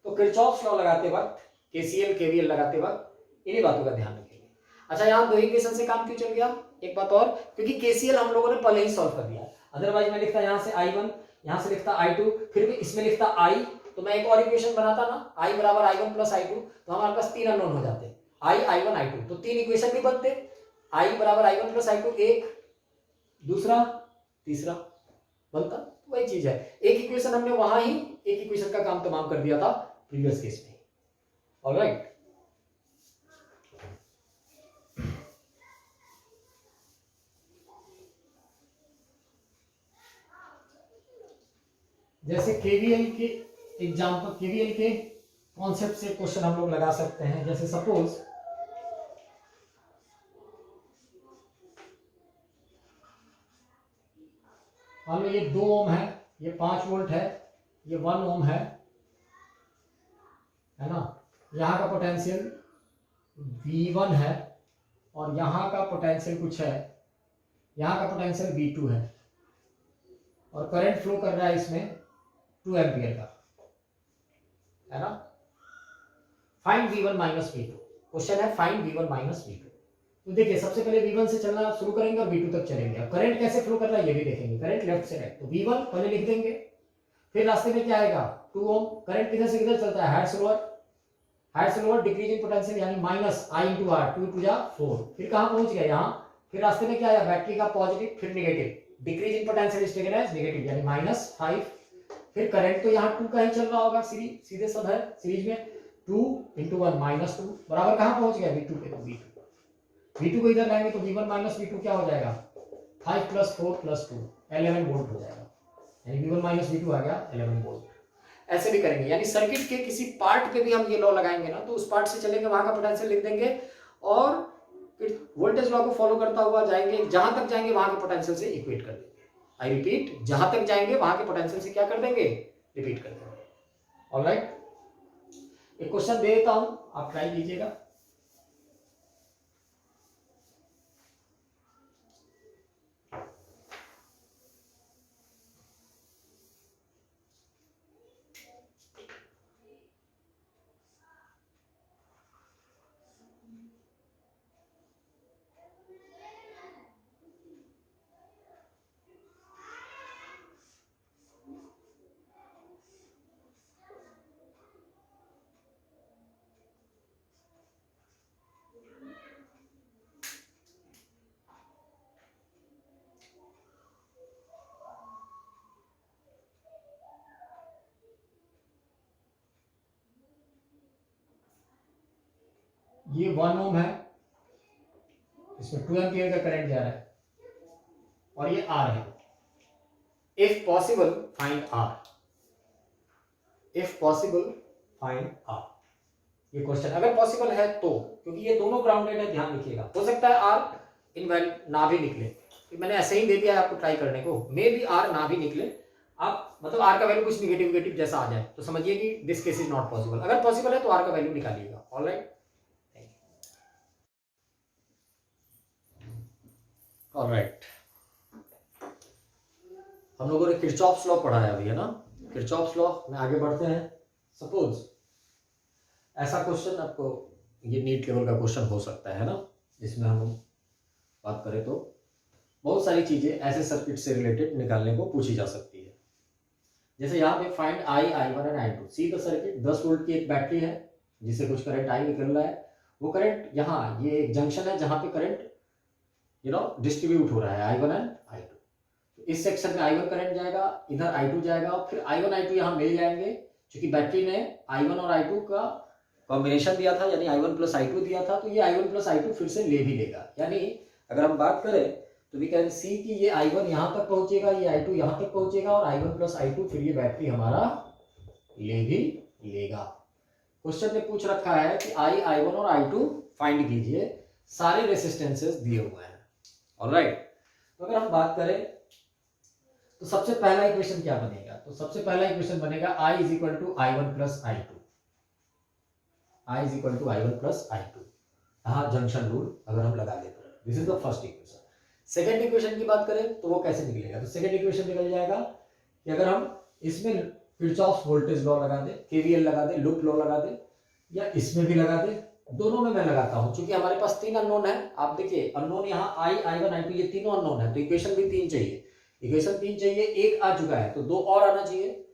तो किरचॉफ्स लॉ लगाते वक्त, KCL KVL लगाते वक्त इन्हीं बातों का ध्यान रखेंगे। अच्छा, यहाँ दो इक्वेशन से काम क्यों चल गया, एक बात और, क्योंकि KCL हम लोगों ने पहले ही सॉल्व कर दिया, अदरवाइज मैं लिखता यहाँ से I1, यहाँ से लिखता I2, फिर भी इसमें लिखता I, तो मैं एक और इक्वेशन बनाता ना, I बराबर I1 प्लस I2, तो हमारे पास तीन अननोन हो जाते, I1 I2, तो तीन इक्वेशन भी बनते, I बराबर I1 प्लस I2 एक, दूसरा, तीसरा बनता। वही चीज है, एक इक्वेशन हमने वहां ही एक इक्वेशन का काम तमाम कर दिया था प्रीवियस केस में। ऑलराइट, जैसे केवीएल के एग्जाम्पल, केवीएल के कॉन्सेप्ट से क्वेश्चन हम लोग लगा सकते हैं। जैसे सपोज मान लो ये 2 ओम है, ये 5 वोल्ट है, ये 1 ओम है ना। यहाँ का पोटेंशियल V1 है और यहाँ का पोटेंशियल कुछ है, यहाँ का पोटेंशियल V2 है और करंट फ्लो कर रहा है इसमें 2 एम्पियर का, है ना। Find V1 minus V2, question है फाइंड V1 माइनस V2। तो देखिए सबसे पहले V1 से चलना शुरू करेंगे और V2 तक चलेंगे। अब करंट कैसे फ्लो कर रहा है ये भी देखेंगे। करंट लेफ्ट से राइट, तो V1 पहले लिख देंगे, फिर रास्ते में क्या आएगा 2 ओम। करंट किधर से किधर चलता है, हायर से लोअर, हायर से लोअर, डिक्रीज इन पोटेंशियल यानी minus I into R, 2 to जा 4। फिर कहाँ पहुंच गया यहाँ, फिर रास्ते में क्या आया बैटरी का पॉजिटिव फिर negative, decrease in potential is taken as negative यानी -5। फिर करंट तो यहाँ 2 का ही चल रहा होगा, सीधे सब है सीरीज में, 2 इंटू 1 -2 बराबर कहाँ पहुंच गया V2 पे। तो V2 को इधर लाएंगे तो V1 माइनस V2 क्या हो जाएगा 5 + 4 + 2 11 वोल्ट हो जाएगा, यानी V1 माइनस V2 आ गया 11 वोल्ट। ऐसे भी करेंगे, यानी सर्किट के किसी पार्ट पे भी हम ये लॉ लगाएंगे ना, तो उस पार्ट से चलेंगे, वहां का पोटेंशियल लिख देंगे और फिर वोल्टेज लॉ को फॉलो करता हुआ जाएंगे, जहां तक जाएंगे वहां के पोटेंशियल से इक्वेट कर देंगे। आई रिपीट, जहां तक जाएंगे वहां के पोटेंशियल से क्या कर देंगे, रिपीट कर देंगे। ऑलराइट, एक क्वेश्चन दे देता हूं, आप ट्राई कीजिएगा। ये 1 ओम है, इसमें 2 एम्पियर का करंट जा रहा है और ये R है। If possible find R, if possible find R, ये क्वेश्चन अगर पॉसिबल है तो, क्योंकि ये दोनों ग्राउंडेड है, ध्यान रखिएगा। हो सकता है R इनवैलिड ना भी निकले, तो मैंने ऐसे ही दे दिया है आपको ट्राई करने को, मे बी R ना भी निकले, आप मतलब R का वैल्यू कुछ निगेटिव जैसा आ जाए तो समझिए कि this case is not possible. अगर पॉसिबल है तो R का वैल्यू निकालिएगा। ऑलराइट, ऑलराइट, हम लोगों ने किरचॉफ्स लॉ पढ़ा है अभी, है ना। किरचॉफ्स लॉ में आगे बढ़ते हैं। सपोज ऐसा क्वेश्चन आपको, ये नीट लेवल का क्वेश्चन हो सकता है ना, जिसमें हम बात करें तो बहुत सारी चीजें ऐसे सर्किट से रिलेटेड निकालने को पूछी जा सकती है। जैसे यहाँ पे find I, I1 and I2। See the circuit, 10 volt की एक बैटरी है जिससे कुछ करंट I निकल रहा है। वो करंट यहाँ, ये एक जंक्शन है जहां पे करंट डिस्ट्रीब्यूट हो रहा है I1 एंड I2। तो इस सेक्शन में I1 करंट जाएगा, इधर I2 जाएगा और फिर I1 I2 यहाँ मिल जाएंगे, क्योंकि बैटरी ने I1 और I2 का कॉम्बिनेशन दिया था, यानी I1 + I2 दिया था, तो ये I1 + I2 फिर से ले भी लेगा। यानी अगर हम बात करें तो वी कैन सी कि ये I1 यहाँ तक पहुंचेगा, ये I2 यहाँ तक पहुंचेगा और I1 + I2 फिर ये बैटरी हमारा ले भी लेगा। क्वेश्चन में पूछ रखा है कि I1 और I2 फाइंड कीजिए, सारे रेसिस्टेंसेस दिए हुए हैं। ऑलराइट, तो अगर हम बात करें तो सबसे पहला इक्वेशन क्या बनेगा, तो सबसे पहला इक्वेशन बनेगा I = I1 + I2, I = I1 + I2। यहाँ जंक्शन रूल अगर हम लगा लेते हैं, this is the first equation. Second equation की बात करें तो वो कैसे निकलेगा, तो सेकेंड इक्वेशन निकल जाएगा कि अगर हम इसमें किरचॉफ्स वोल्टेज लॉ लगा दे, केवीएल लगा दे, लूप लॉ लगा दे, या इसमें भी लगा दे, दोनों में मैं लगाता हूं, क्योंकि हमारे पास 3 अननोन है। आप देखिए अननोन यहाँ I, I1, I2 ये तीनों अननोन है, तो इक्वेशन भी 3 चाहिए, इक्वेशन 3 चाहिए, एक आ चुका है तो 2 और आना चाहिए।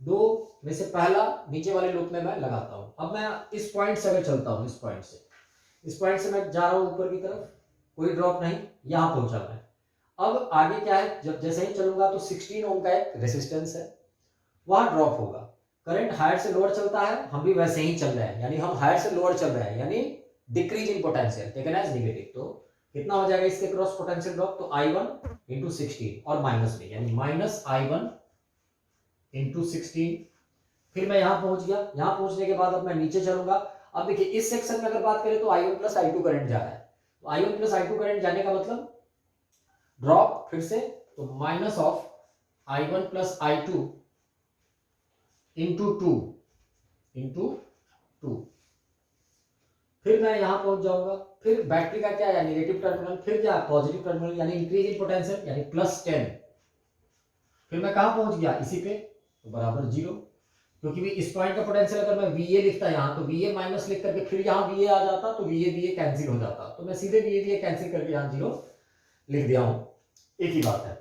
2 में से पहला नीचे वाले लूप में मैं लगाता हूँ। अब मैं इस पॉइंट से अगर चलता हूँ, इस पॉइंट से मैं जा रहा हूँ ऊपर की तरफ, कोई ड्रॉप नहीं, यहाँ पहुंचा मैं। अब आगे क्या है, जब जैसे ही चलूंगा तो 16 ओम का एक रेसिस्टेंस है, वहां ड्रॉप होगा। करंट हायर से लोअर चलता है, हम भी वैसे ही चल रहे हैं, यानी हम हायर से लोअर चल रहे हैं, यानी decrease in potential taken as negative. तो कितना हो जाएगा इसके क्रॉस पोटेंशियल ड्रॉप, तो I1 × 16 और माइनस में, यानी -I1 इंटू 16। फिर मैं यहां पहुंच गया, यहां पहुंचने के बाद अब मैं नीचे चलूंगा। अब देखिए इस सेक्शन में अगर बात करें तो I1 प्लस I2 करंट जा रहा है, तो I1 प्लस I2 करंट जाने का मतलब ड्रॉप फिर से, तो minus of I1 plus I2 into 2। फिर मैं यहां पहुंच जाऊंगा, फिर बैटरी का क्या है नेगेटिव टर्मिनल, फिर क्या पॉजिटिव टर्मिनल यानी इंक्रीज इन पोटेंशियल यानी +10। फिर मैं कहां पहुंच गया इसी पे, तो बराबर 0, क्योंकि भी इस पॉइंट का पोटेंशियल अगर मैं VA लिखता यहां तो VA माइनस लिख करके फिर यहां VA आ जाता तो VA कैंसिल हो जाता, तो मैं सीधे VA कैंसिल करके यहां 0 लिख दिया हूं, एक ही बात है।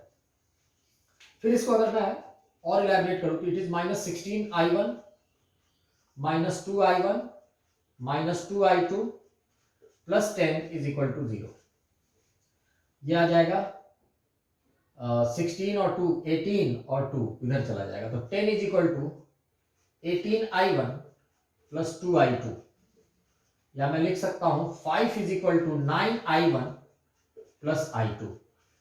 फिर इसको अगर मैं और इलैबोरेट करूं तो it is -16I1 -2I1 -2I2 plus 10 is equal to 0। ये आ जाएगा 16 और 2 18 और 2 इधर चला जाएगा, तो 10 is equal to 18I1 plus 2I2, या मैं लिख सकता हूं 5 is equal to 9I1 plus I2।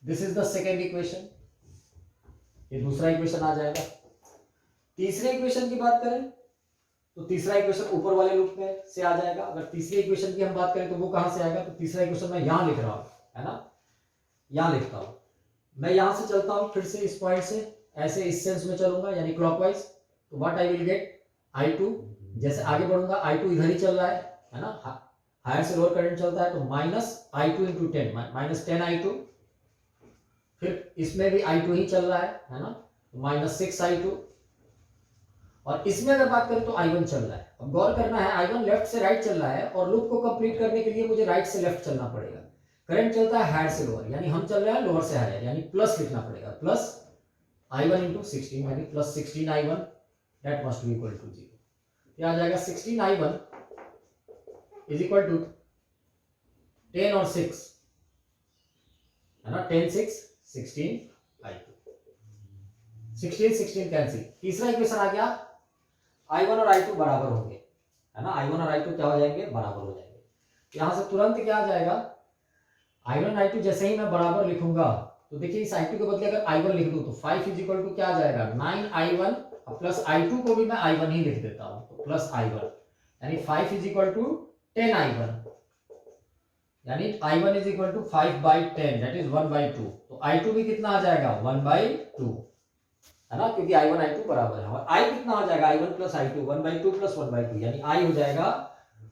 This is the second equation, ये दूसरा इक्वेशन आ जाएगा। तीसरे इक्वेशन की बात करें तो तीसरा इक्वेशन ऊपर वाले लूप में से आ जाएगा। अगर तीसरे इक्वेशन की हम बात करें तो वो कहां से आएगा, तो तीसरा इक्वेशन मैं यहां लिख रहा हूं, है ना, यहां लिखता हूं। मैं यहां से चलता हूं फिर से इस पॉइंट से ऐसे इस सेंस में चलूंगा यानी क्लॉकवाइज, तो what I will get I2, जैसे आगे बढ़ूंगा I2 इधर ही चल रहा है ना, हायर से लोअर करंट चलता है, तो -I2 इंटू 10 -10I2। फिर इसमें भी I2 ही चल रहा है ना, तो -6I2। और इसमें अगर बात करें तो I1 चल रहा है। अब गौर करना है I1 लेफ्ट से राइट चल रहा है और लूप को कंप्लीट करने के लिए मुझे राइट से लेफ्ट चलना पड़ेगा। करंट चलता है हायर से लोअर, यानी हम चल रहे हैं लोअर से हायर, यानी प्लस लिखना पड़ेगा, प्लस I1 इंटू 16 यानी plus 16I1 that must be equal to 0। क्या आ जाएगा 16I1 इज इक्वल टू 10 और 6 है ना, 10 6 16I2, 16 16 कैंसिल। तीसरा इक्वेशन आ गया I1 और I2 बराबर होंगे, है ना, I1 और I2 क्या हो जाएंगे, बराबर हो जाएंगे। यहां से तुरंत क्या आ जाएगा, I1 I2 जैसे ही मैं बराबर लिखूंगा तो देखिए इस I2 के बदले अगर I1 लिख दूं तो 5 इज इक्वल टू क्या आ जाएगा 9I1 प्लस I2 को भी मैं I1 ही लिख देता हूं, तो प्लस I1 यानी 5 इज इक्वल टू 10I1, यानी I1 is equal to 5/10 that is 1/2। तो I2 भी कितना आ जाएगा 1/2, है ना, क्योंकि I1 I2 बराबर है। और I कितना आ जाएगा I1 प्लस I2 1/2 प्लस 1/2, यानी I हो जाएगा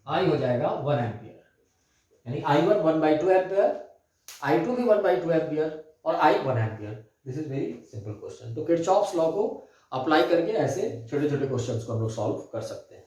1 एम्पियर, यानी I1 1/2 एम्पियर, I2 भी 1/2 एम्पियर और I 1 ampere. This is very simple question. तो किरचॉफ्स लॉ को अप्लाई करके ऐसे छोटे छोटे क्वेश्चंस को हम लोग सॉल्व कर सकते हैं।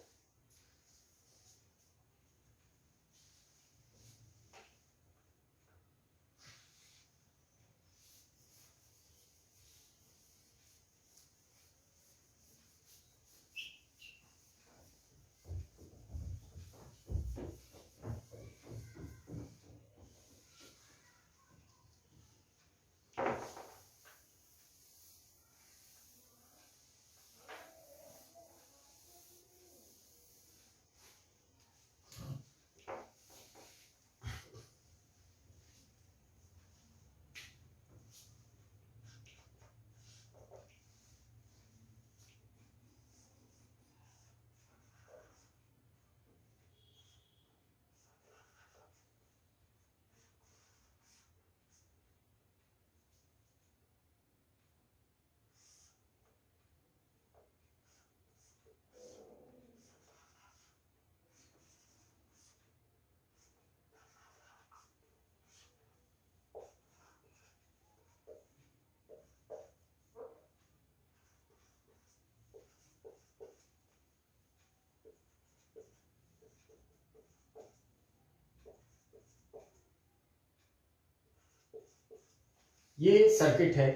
ये सर्किट है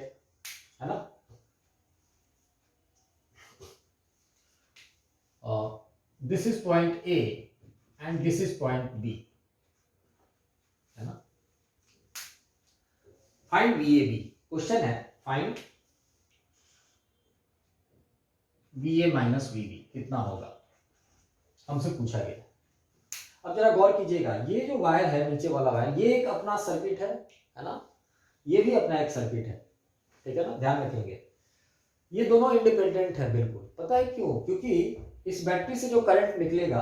ना, this is point A and this is point B, है ना। फाइंड VAB, क्वेश्चन है फाइंड VA माइनस VB कितना होगा, हमसे पूछा गया। अब जरा गौर कीजिएगा, ये जो वायर है नीचे वाला वायर, ये एक अपना सर्किट है ना, ये भी अपना एक सर्किट है, ठीक है ना, ध्यान रखेंगे। ये दोनों इंडिपेंडेंट है बिल्कुल। पता है क्यों? क्योंकि इस बैटरी से जो करंट निकलेगा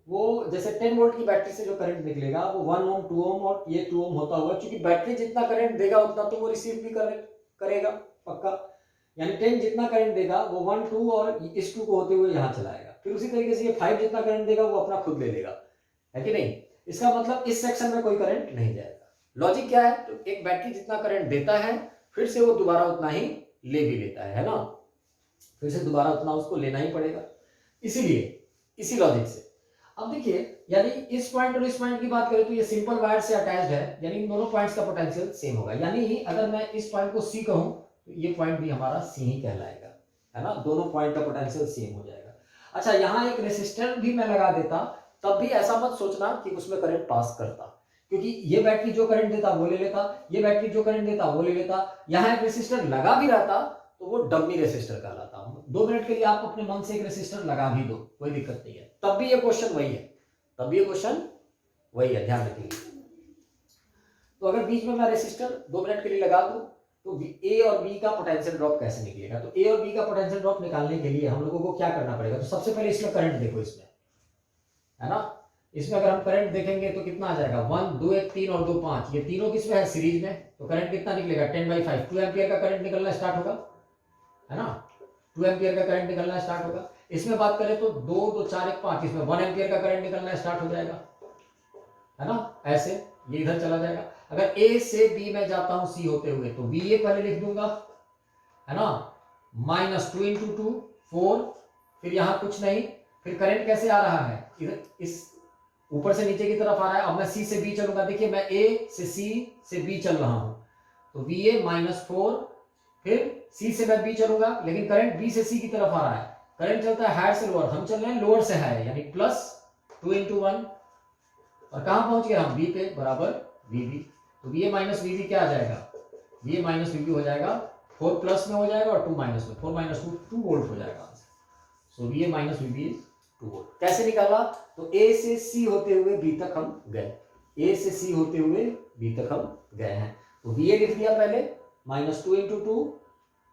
वो जैसे 10 वोल्ट की बैटरी से जो करंट निकलेगा वो 1 ओम 2 ओम और ये 2 ओम होता हुआ, क्योंकि बैटरी जितना करंट देगा उतना तो वो रिसीव भी करेगा पक्का। यानी 10 जितना करंट देगा वो 1 2 और इस 2 को होते हुए यहाँ चलाएगा। फिर उसी तरीके से ये 5 जितना करंट देगा वो अपना खुद ले लेगा, है कि नहीं? इसका मतलब इस सेक्शन में कोई करंट नहीं जाएगा। लॉजिक क्या है? तो एक बैटरी जितना करंट देता है फिर से वो दोबारा उतना ही ले भी लेता है ना? फिर से दोबारा उतना उसको लेना ही पड़ेगा। इसीलिए इसी लॉजिक से अब देखिए, यानी इस पॉइंट और इस पॉइंट की बात करें तो ये सिंपल वायर से अटैच्ड है, यानी इन दोनों पॉइंट्स का पोटेंशियल सेम होगा। यानी अगर मैं इस पॉइंट को सी कहूं तो ये पॉइंट भी हमारा सी ही कहलाएगा, है ना? दोनों पॉइंट का पोटेंशियल सेम हो जाएगा। अच्छा, यहाँ एक रेसिस्टर भी मैं लगा देता तब भी ऐसा मत सोचना कि उसमें करंट पास करता, क्योंकि ये बैटरी जो करंट देता वो ले लेता, ये बैटरी जो करंट देता वो ले लेता। यहाँ एक रेसिस्टर लगा भी रहता तो वो डमी रेसिस्टर कहलाता। 2 मिनट के लिए आप अपने मन से एक रेसिस्टर लगा भी दो, कोई दिक्कत नहीं है, तब भी ये क्वेश्चन वही है, तब भी ये क्वेश्चन वही है, ध्यान रखिए। तो अगर बीच में मैं रेसिस्टर 2 मिनट के लिए लगा दूं तो ए और बी का पोटेंशियल ड्रॉप कैसे निकलेगा? तो ए और बी का पोटेंशियल ड्रॉप निकालने के लिए हम लोगों को क्या करना पड़ेगा? तो सबसे पहले इसमें करंट देखो, इसमें है ना, इसमें अगर हम करंट देखेंगे तो कितना आ जाएगा? 1 2 1 3 और 2 5, ये तीनों किसमें है? सीरीज में। तो करंट कितना निकलेगा? 10/5, 2 एम्पियर का करंट निकलना स्टार्ट होगा, है ना? 2 एम्पियर का करंट निकलना स्टार्ट होगा। इसमें बात करें तो 2 2 4 1 5, इसमें 1 एम्पियर का करंट निकलना स्टार्ट हो जाएगा, है ना? ऐसे ये इधर चला जाएगा। अगर ए से बी में जाता हूं सी होते हुए तो बी ए पहले लिख दूंगा, है ना? -2 × 2 4, फिर यहां कुछ नहीं, फिर करंट कैसे आ रहा है? इधर इस ऊपर से नीचे की तरफ आ रहा है। अब मैं सी से बी चलूंगा, देखिए मैं ए से सी से बी चल रहा हूं तो बी ए -4, फिर सी से मैं बी चलूंगा, लेकिन करंट बी से सी की तरफ आ रहा है। करंट चलता है हायर से लोअर, हम चल रहे हैं लोअर से हायर, यानी +2 × 1, और कहां पहुंच गए हम? बी पे बराबर वीबी। तो वी ए माइनस वीबी क्या आ जाएगा? वी ए माइनस वीबी हो जाएगा 4 प्लस में हो जाएगा और 2 माइनस में, 4 - 2 2 वोल्ट हो जाएगा answer. So V A minus VB is 2 volt. कैसे निकाला? तो ए से सी होते हुए बी तक हम गए, ए से सी होते हुए बी तक हम गए हैं। तो वी ए लिख दिया पहले, -2 × 2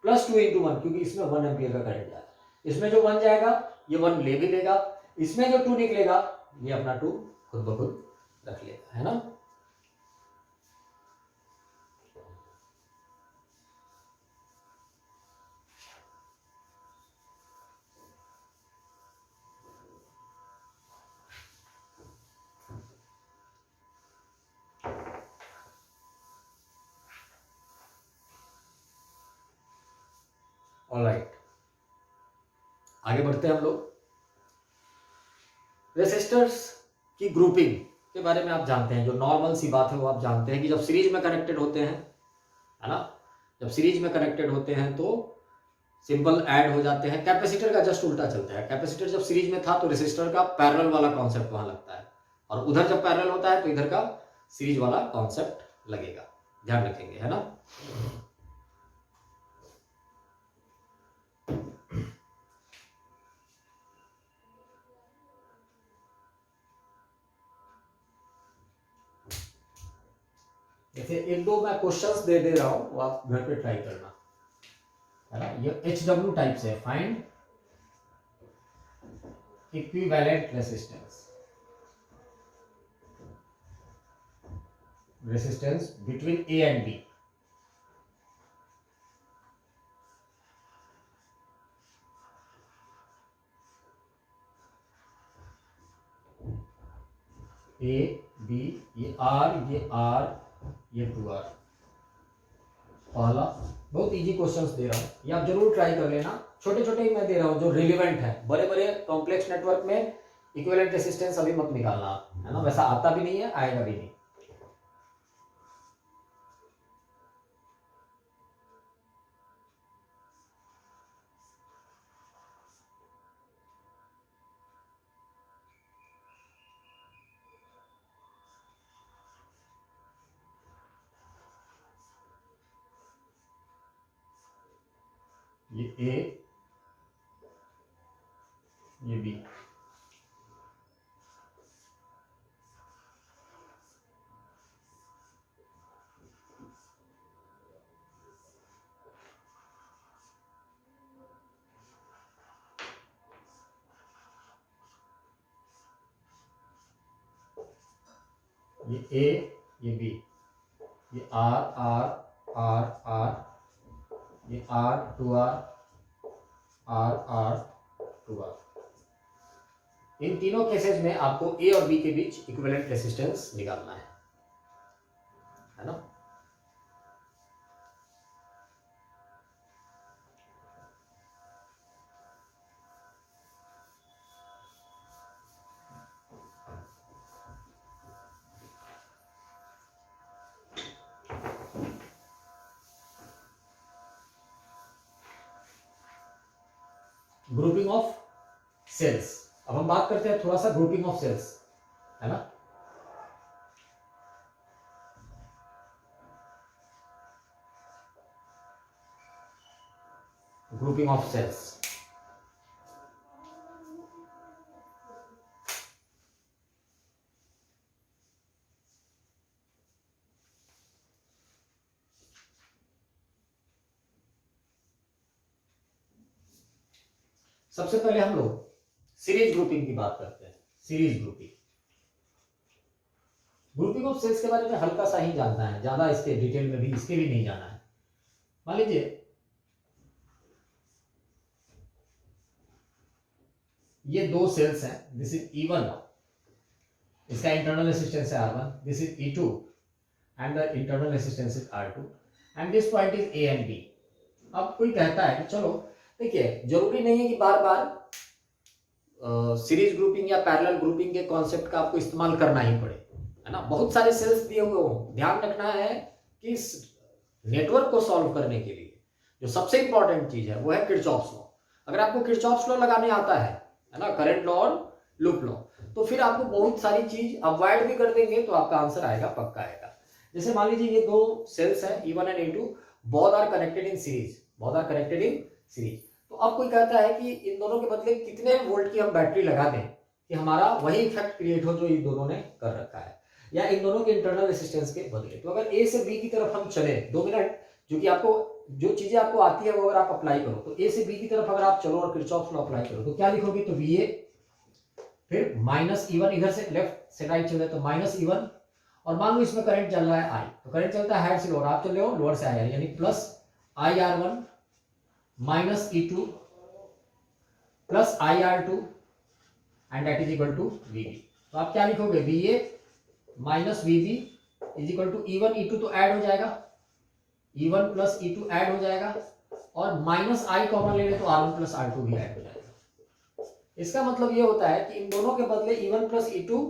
+2 × 1, क्योंकि इसमें 1 एम्पियर का करंट जाएगा। इसमें जो 1 जाएगा ये 1 ले भी लेगा, इसमें जो 2 निकलेगा ये अपना 2 खुद ब खुद रख लेगा, है ना? ऑलराइट, आगे बढ़ते हैं हम लोग। रेसिस्टर्स की ग्रुपिंग के बारे में आप जानते हैं, जो नॉर्मल सी बात है वो आप जानते हैं कि जब सीरीज में कनेक्टेड होते हैं, है ना, जब सीरीज में कनेक्टेड होते हैं तो सिंपल ऐड हो जाते हैं। कैपेसिटर का जस्ट उल्टा चलता है। कैपेसिटर जब सीरीज में था तो रेसिस्टर का पैरेलल वाला कॉन्सेप्ट वहां लगता है, और उधर जब पैरेलल होता है तो इधर का सीरीज वाला कॉन्सेप्ट लगेगा, ध्यान रखेंगे, है ना? जैसे 1-2 मैं क्वेश्चंस दे रहा हूं, वो आप घर पे ट्राई करना, है ना? ये HW टाइप से, find equivalent resistance between A and B. A B, ये आर, ये 2R। पहला बहुत इजी क्वेश्चंस दे रहा हूँ, ये आप जरूर ट्राई कर लेना। छोटे छोटे ही मैं दे रहा हूँ जो रिलेवेंट है, बड़े बड़े कॉम्प्लेक्स नेटवर्क में इक्विवेलेंट रेसिस्टेंस अभी मत निकालना, है ना? वैसा आता भी नहीं है, आएगा भी नहीं। ये ए, ये बी, ये ए, ये बी, ये आर आर आर आर, ये R two R R R two R. इन तीनों केसेस में आपको ए और बी के बीच इक्विवेलेंट रेसिस्टेंस निकालना है ना। ग्रुपिंग ऑफ सेल्स, अब हम बात करते हैं थोड़ा सा ग्रुपिंग ऑफ सेल्स, है ना। ग्रुपिंग ऑफ सेल्स, सबसे पहले हम लोग सीरीज ग्रुपिंग की बात करते हैं। Series grouping, grouping of cells के बारे में हल्का सा ही जानना है, ज्यादा इसके डिटेल में भी इसके भी नहीं जाना है। मान लीजिए ये दो सेल्स हैं, दिस इज E1, इसका इंटरनल रेसिस्टेंस है R1, this is E2 and the internal resistance is R2 and this point is A and B। अब कोई कहता है कि चलो देखिए, जरूरी नहीं है कि बार बार सीरीज ग्रुपिंग या पैरेलल ग्रुपिंग के कॉन्सेप्ट का आपको इस्तेमाल करना ही पड़े, है ना। बहुत सारे सेल्स दिए हुए हो, ध्यान रखना है कि इस नेटवर्क को सॉल्व करने के लिए जो सबसे इंपॉर्टेंट चीज है वो है किरचॉफ्स लॉ। अगर आपको किरचॉफ्स लॉ लगाने आता है ना, करंट लॉ और लूप लॉ, तो फिर आपको बहुत सारी चीज अवॉइड भी कर देंगे तो आपका आंसर आएगा, पक्का आएगा। जैसे मान लीजिए ये दो सेल्स हैं E1 and E2, both are connected in series, both are connected in series. तो अब कोई कहता है कि इन दोनों के बदले कितने वोल्ट की हम बैटरी लगा दें कि हमारा वही इफेक्ट क्रिएट हो जो इन दोनों ने कर रखा है, या इन दोनों के इंटरनल रेसिस्टेंस के बदले। तो अगर ए से बी की तरफ हम चले, 2 मिनट, जो कि आपको जो चीजें आपको आती है वो अगर आप अप्लाई करो, तो ए से बी की तरफ अगर आप चलो और किरचॉफ लॉ अप्लाई करो तो क्या लिखोगे, तो VA, फिर माइनस E1, इधर से लेफ्ट से राइट चल रहे तो माइनस E1, और मान लो इसमें करंट चल रहा है I, तो करंट चलता है हायर से लोअर, आप चल रहे हो लोअर से हायर, यानी plus IR1 minus E2 plus IR2 and that is equal to VB। तो आप क्या लिखोगे, VA minus VB is equal to E1 E2 तो ऐड हो जाएगा, E1 प्लस E2 ऐड हो जाएगा, और माइनस I कॉमन ले ले तो R1 प्लस R2 भी ऐड हो जाएगा। इसका मतलब ये होता है कि इन दोनों के बदले E1 प्लस E2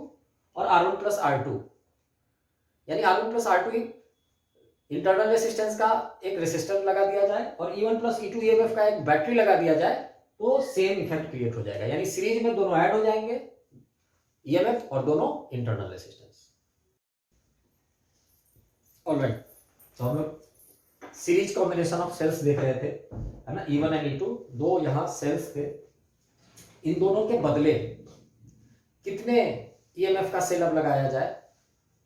और R1 प्लस R2, यानी R1 plus R2 internal resistance का एक रेसिस्टर लगा दिया जाए और E1 प्लस E2 EMF का एक बैटरी लगा दिया जाए तो सेम इफेक्ट क्रिएट हो जाएगा, यानी सीरीज में दोनों ऐड हो जाएंगे, EMF और दोनों इंटरनल रेसिस्टेंस। ऑलराइट, तो हम लोग सीरीज कॉम्बिनेशन ऑफ सेल्स देख रहे थे, है ना। E1 एंड E2 दो यहां सेल्स थे, इन दोनों के बदले कितने EMF का सेल अब लगाया जाए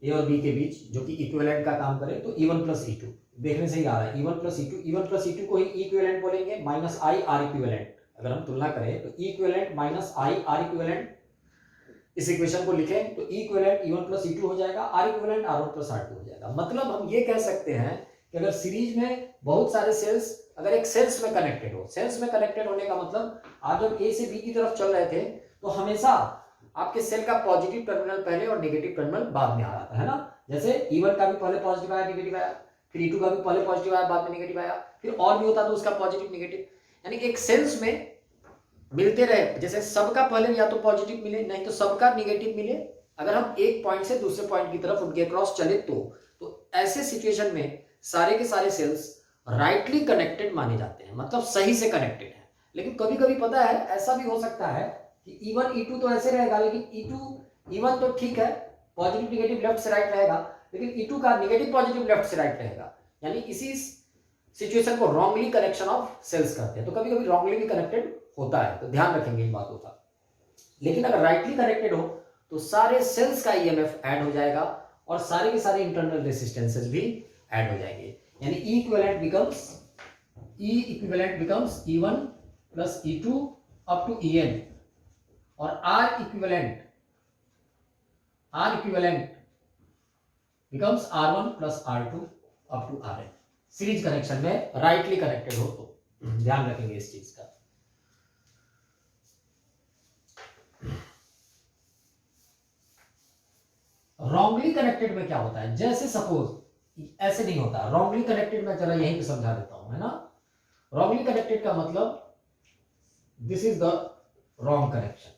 ए और बी के बीच जो कि इक्विवेलेंट का काम करे, तो E1 प्लस E2 देखने से ही आ रहा है, E1 प्लस E2 को ही इक्विवेलेंट बोलेंगे, माइनस I R इक्विवेलेंट। अगर हम तुलना करें तो equivalent minus I R equivalent, इस इक्वेशन को लिखें तो इक्विवेलेंट E1 प्लस E2 हो जाएगा, R equivalent R1 plus R2 हो जाएगा। मतलब हम ये कह सकते हैं कि अगर सीरीज में बहुत सारे सेल्स अगर एक सेल्स में कनेक्टेड हो, सेल्स में कनेक्टेड होने का मतलब आप जब ए से बी की तरफ चल रहे थे तो हमेशा आपके सेल का पॉजिटिव टर्मिनल पहले और नेगेटिव टर्मिनल बाद में आ रहा था, है ना। जैसे E1 का भी पहले पॉजिटिव आया, नेगेटिव आया, फिर E2 का भी पहले पॉजिटिव आया, बाद में नेगेटिव आया, फिर और भी होता तो उसका पॉजिटिव नेगेटिव, यानी एक सेल्स में मिलते रहे, जैसे सबका पहले या तो पॉजिटिव मिले नहीं तो सबका नेगेटिव मिले, अगर हम एक पॉइंट से दूसरे पॉइंट की तरफ उनके क्रॉस चले तो ऐसे सिचुएशन में सारे के सारे सेल्स राइटली कनेक्टेड माने जाते हैं, मतलब सही से कनेक्टेड है। लेकिन कभी कभी पता है ऐसा भी हो सकता है कि E1 E2 तो ऐसे रहेगा, लेकिन E1 तो ठीक है पॉजिटिव नेगेटिव लेफ्ट से राइट रहेगा, लेकिन E2 का नेगेटिव पॉजिटिव लेफ्ट से राइट रहेगा, यानी इसी सिचुएशन को रॉन्गली कनेक्शन ऑफ सेल्स करते हैं। तो कभी कभी रॉन्गली भी कनेक्टेड होता है, तो ध्यान रखेंगे इन बातों का। लेकिन अगर राइटली कनेक्टेड हो तो सारे सेल्स का EMF ऐड हो जाएगा और सारे के सारे इंटरनल रेसिस्टेंसेस भी ऐड हो जाएंगे, यानी E equivalent becomes E1 plus E2 up to EN, और R equivalent becomes R1 plus R2 up to Rn, series connection में राइटली कनेक्टेड हो तो ध्यान रखेंगे इस चीज का। रॉन्गली कनेक्टेड में क्या होता है, जैसे सपोज ऐसे नहीं होता रॉन्गली कनेक्टेड में, चला यहीं पे समझा देता हूं, है ना। रॉन्गली कनेक्टेड का मतलब this is the wrong connection,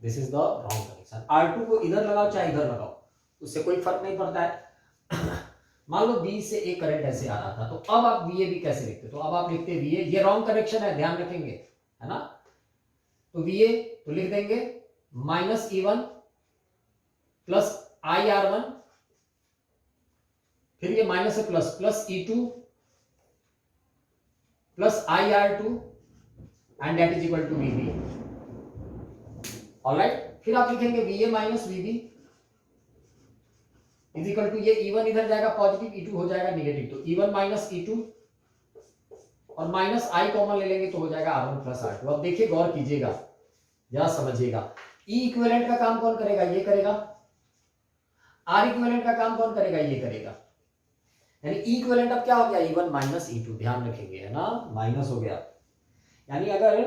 this is the wrong connection. R2 को इधर लगाओ चाहे इधर लगाओ, उससे कोई फर्क नहीं पड़ता है। मान लो B से एक करंट ऐसे आ रहा था, तो अब आप VA भी कैसे लिखते, तो अब आप लिखते VA, ये रॉन्ग कनेक्शन है, ध्यान रखेंगे, है ना। तो VA तो लिख देंगे माइनस E1 प्लस IR1, फिर ये माइनस से plus, plus E2 plus IR2 and that is equal to VB। Alright, फिर आप लिखेंगे VA minus VB is equal to, ये E1 इधर जाएगा पॉजिटिव, E2 हो जाएगा निगेटिव, तो E1 माइनस E2 और माइनस I कॉमन ले लेंगे तो हो जाएगा R1 प्लस R2। अब देखिए गौर कीजिएगा, जरा समझिएगा, E इक्विवेलेंट का काम कौन करेगा, ये करेगा। R इक्विवेलेंट का काम कौन करेगा, ये करेगा। यानी E इक्विवेलेंट अब क्या हो गया, E1 माइनस E2, ध्यान रखेंगे, है ना, माइनस हो गया। यानी अगर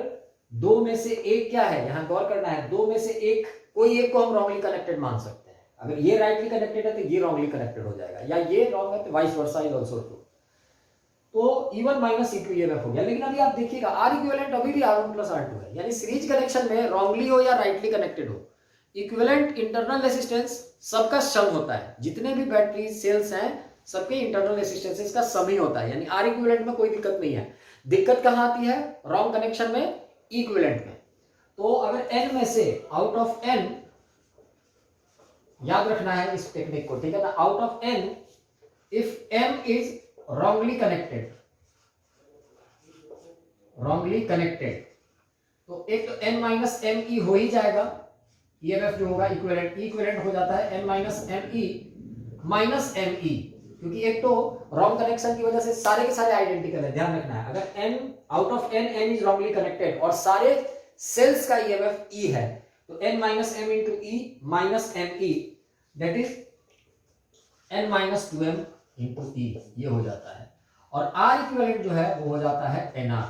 दो में से एक क्या है, यहां गौर करना है, दो में से एक कोई एक को हम रॉन्गली कनेक्टेड मान सकते हैं। अगर ये राइटली कनेक्टेड है तो ये रॉन्गली कनेक्टेड हो जाएगा, या ये रॉन्ग है तो vice versa is also true. तो E1 माइनस E2 ये हो गया। लेकिन अभी आप देखिएगा R इक्विवेलेंट अभी भी R1 प्लस R2 है, यानी सीरीज कनेक्शन में रॉन्गली हो या राइटली कनेक्टेड हो, इक्विवेलेंट इंटरनल रेसिस्टेंस सबका सम होता है। जितने भी बैटरी सेल्स हैं सबके इंटरनल रेसिस्टेंसेस का सम ही होता है, यानी R इक्विवेलेंट में कोई दिक्कत नहीं है। दिक्कत कहां आती है, रॉन्ग कनेक्शन में, E इक्विवेलेंट में। तो अगर n में से आउट ऑफ n, याद रखना है इस टेक्निक को, ठीक है ना, out of n if m is wrongly connected, तो एक तो n माइनस एम ई हो ही जाएगा, EMF जो होगा इक्विवेलेंट, इक्विवेलेंट हो जाता है n minus M E minus M E, क्योंकि एक तो रॉन्ग कनेक्शन की वजह से सारे के सारे आइडेंटिकल है, ध्यान रखना है। अगर n out of n is wrongly connected और सारे सेल्स का EMF E है, तो n minus M into E minus M E, that is n minus 2m into E, ये हो जाता है। और R इक्विवेलेंट जो है वो हो जाता है NR,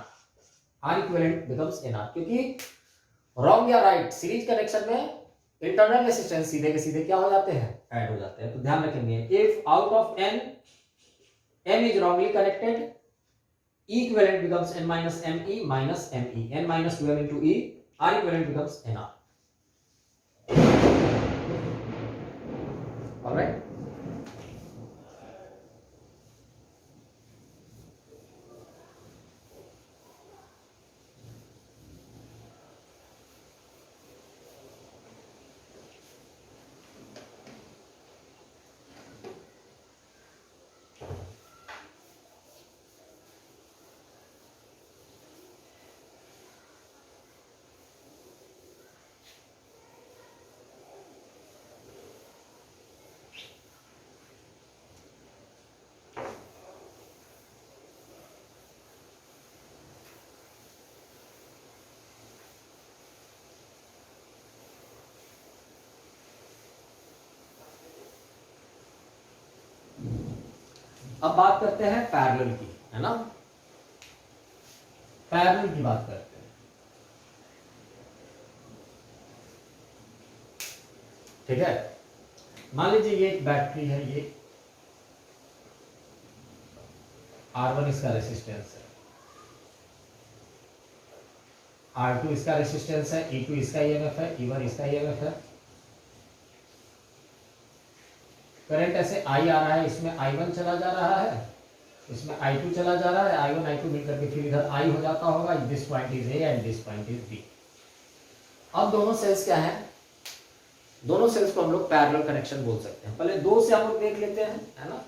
R equivalent becomes NR, क्योंकि रॉन्ग या राइट सीरीज कनेक्शन में इंटरनल रेसिस्टेंस सीधे के सीधे क्या हो जाते हैं, ऐड हो जाते हैं। तो ध्यान रखेंगे, if out of n m is wrongly connected, E equivalent becomes n minus me minus me, n minus 2m into e, R equivalent becomes nr. All right. अब बात करते हैं पैरेलल की, है ना, पैरेलल की बात करते हैं। ठीक है, मान लीजिए ये एक बैटरी है, ये R1 इसका रेसिस्टेंस है, R2 इसका रेसिस्टेंस है, E2 इसका EMF है, E1 इसका EMF है। करंट ऐसे I आ रहा है, इसमें I1 चला जा रहा है, इसमें I2 चला जा रहा है, I1 I2 मिलकर के फिर इधर I हो जाता होगा। This point is A and this point is B। अब दोनों सेल्स क्या हैं, दोनों सेल्स को हम लोग पैरेलल कनेक्शन बोल सकते हैं। पहले दो से हम लोग देख लेते हैं, है ना,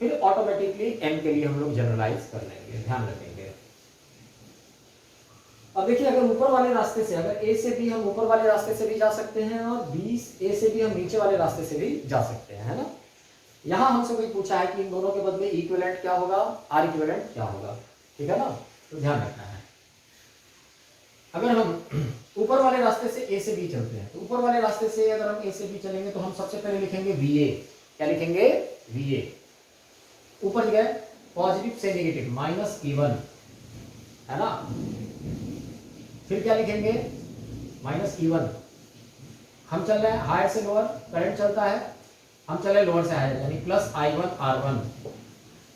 फिर ऑटोमेटिकली n के लिए हम लोग जनरलाइज कर लेंगे, ध्यान रखेंगे। अब देखिए, अगर ऊपर वाले रास्ते से, अगर A से B हम ऊपर वाले रास्ते से भी जा सकते हैं और A से B हम नीचे वाले रास्ते से भी जा सकते हैं, है ना। यहां हमसे कोई पूछा है कि इन दोनों के बदले इक्विवेलेंट क्या होगा, R इक्विवेलेंट क्या होगा, ठीक है ना, तो ध्यान रखना है। अगर हम ऊपर वाले रास्ते से A से B चलते हैं, तो ऊपर वाले रास्ते से अगर हम A से B चलेंगे तो हम सबसे पहले लिखेंगे VA, क्या लिखेंगे, VA। ऊपर गए पॉजिटिव से नेगेटिव माइनस E1, है ना, फिर क्या लिखेंगे माइनस E1। हम चल रहे हैं हायर से लोअर, करंट चलता है, हम चल रहे लोअर से हायर, यानी plus I1 R1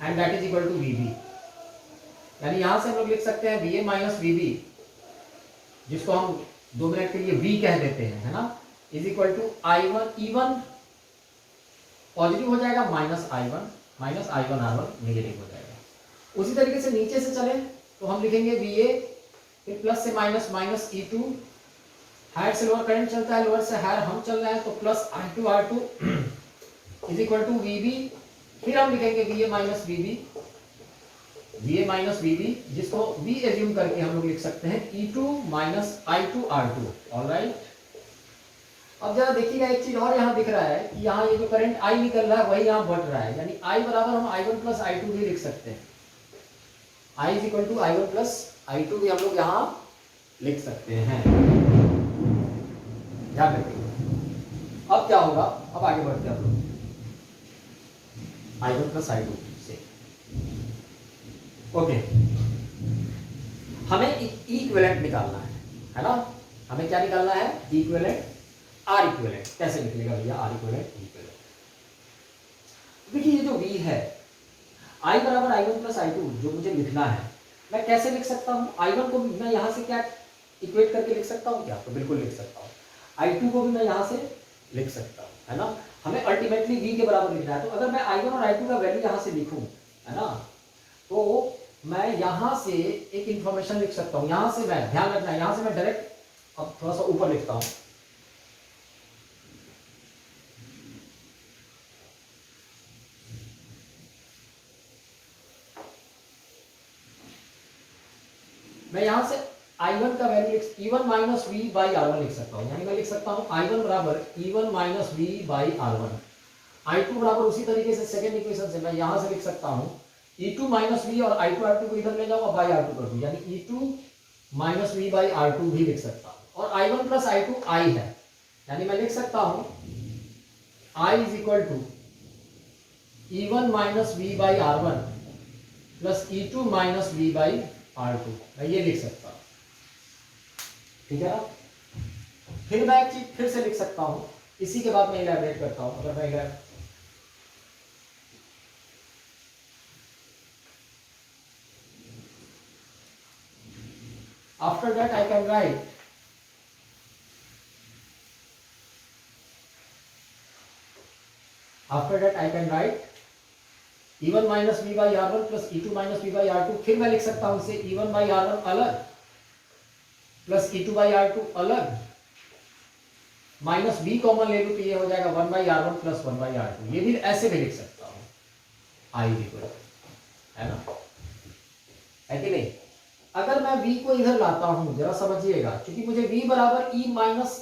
and that is equal to VB। यानी यहां से हम लोग लिख सकते हैं VA माइनस VB, जिसको हम 2 मिनट के लिए V कह देते हैं, है ना, is equal to I1 E1 positive हो जाएगा माइनस I1 R1 नेगेटिव हो जाएगा। उसी तरीके से नीचे से चले तो हम लिखेंगे VA, फिर प्लस से माइनस माइनस E2, हायर से लोअर करंट चलता है, लोअर से हायर हम चल रहे हैं, तो plus I2 R2 is equal to VB। फिर हम लिखेंगे VA माइनस VB, जिसको V एज्यूम करके हम लोग लिख सकते हैं E2 minus I2 R2। Alright, अब जरा देखिएगा एक चीज और यहाँ दिख रहा है कि यहाँ ये जो करंट I निकल रहा है वही यहाँ बढ़ रहा है, यानी I बराबर हम I1 प्लस I2 भी लिख सकते हैं। I is equal to I1 plus I2 भी हम लोग यहाँ लिख सकते हैं, ध्यान रखिए। अब क्या होगा, अब आगे बढ़ते हैं हम लोग I1 प्लस I2 से। ओके, हमें इक्विवेलेंट निकालना है ना, हमें क्या निकालना है, इक्विवेलेंट, आर इक्विवेलेंट। कैसे निकलेगा भैया आर इक्विवेलेंट? देखिए ये जो V है, I बराबर I1 प्लस I2 जो मुझे लिखना है, मैं कैसे लिख सकता हूँ? I1 को मैं यहाँ से क्या इक्वेट करके लिख सकता हूँ क्या? तो बिल्कुल लिख सकता हूँ। I2 को भी मैं यहाँ से लिख सकता हूँ, है ना। हमें अल्टीमेटली V के बराबर लिखना है, तो अगर मैं I1 और I2 का वैल्यू यहाँ से लिखूँ, है ना, तो मैं यहाँ से एक इंफॉर्मेशन लिख सकता हूँ। यहाँ से मैं, ध्यान रखना, यहाँ से मैं डायरेक्ट अब थोड़ा सा ऊपर लिखता हूँ। मैं यहाँ से I1 का value E1 minus V by R1 लिख सकता हूँ, यानी मैं लिख सकता हूँ I1 बराबर E1 minus V by R1। I2 बराबर उसी तरीके से सेकेंड इक्वेशन से मैं यहाँ से लिख सकता हूँ E2 माइनस V और I2 R2 को इधर ले जाऊंगा बाई R2 कर दूं, यानी E2 minus V by R2 भी लिख सकता हूँ। और I1 प्लस I2 I है, यानी मैं लिख सकता हूँ I is equal to E1 minus V by R1 plus E2 minus V by R2, मैं ये लिख सकता हूँ, ठीक है ना। फिर मैं एक चीज फिर से लिख सकता हूँ, इसी के बाद मैं इलैबोरेट करता हूँ। अगर मैं after that I can write E1 minus V by R1 plus E2 minus V by R2। फिर मैं लिख सकता हूं इसे E1 बाई R1 अलग प्लस E2 बाई R2 अलग, माइनस V कॉमन ले लूं तो ये हो जाएगा 1 by R1 plus 1 by R2। ये भी ऐसे भी लिख सकता हूं, I इक्वल, है ना, है कि नहीं। अगर मैं V को इधर लाता हूं, जरा समझिएगा, क्योंकि मुझे V बराबर E माइनस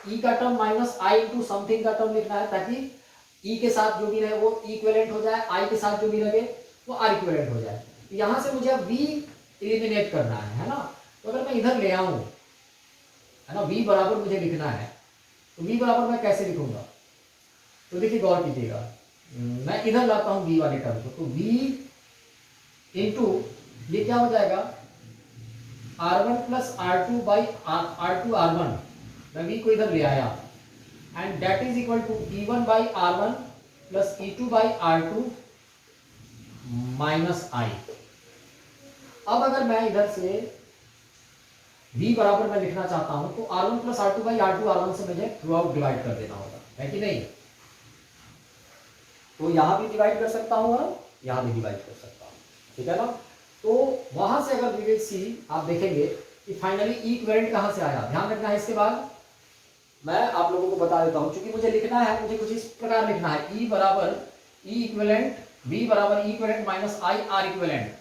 E का term minus I into something का टर्म लिखना है, ताकि E के साथ जो भी रहे वो इक्विवेलेंट हो जाए, I के साथ जो भी रहे वो आर इक्विवेलेंट हो जाए। यहां से मुझे अब V एलिमिनेट करना है ना। तो अगर मैं इधर ले आऊं, है ना, V बराबर मुझे लिखना है, तो V बराबर मैं कैसे लिखूंगा? तो देखिए गौर कीजिएगा, मैं इधर लाता हूं V वाले टर्म को, तो V इंटू ये क्या हो जाएगा R1 plus R2 by R2 R1, मैं V को इधर ले आया, and that is equal to E1 by R1 plus E2 by R2 minus I। अब अगर मैं इधर से V बराबर मैं लिखना चाहता हूं, तो R1 plus R2 by R2 R1 से मुझे थ्रू आउट डिवाइड कर देना होगा, है कि नहीं। तो यहां भी डिवाइड कर सकता हूं और यहां भी डिवाइड कर सकता हूं, ठीक है ना। तो वहां से अगर वी विल सी, आप देखेंगे कि फाइनली इक्विवेलेंट कहां से आया। ध्यान रखना है, इसके बाद मैं आप लोगों को बता देता हूं, क्योंकि मुझे लिखना है, मुझे कुछ इस प्रकार लिखना है, E बराबर E इक्विवेलेंट, V बराबर E equivalent minus I R equivalent,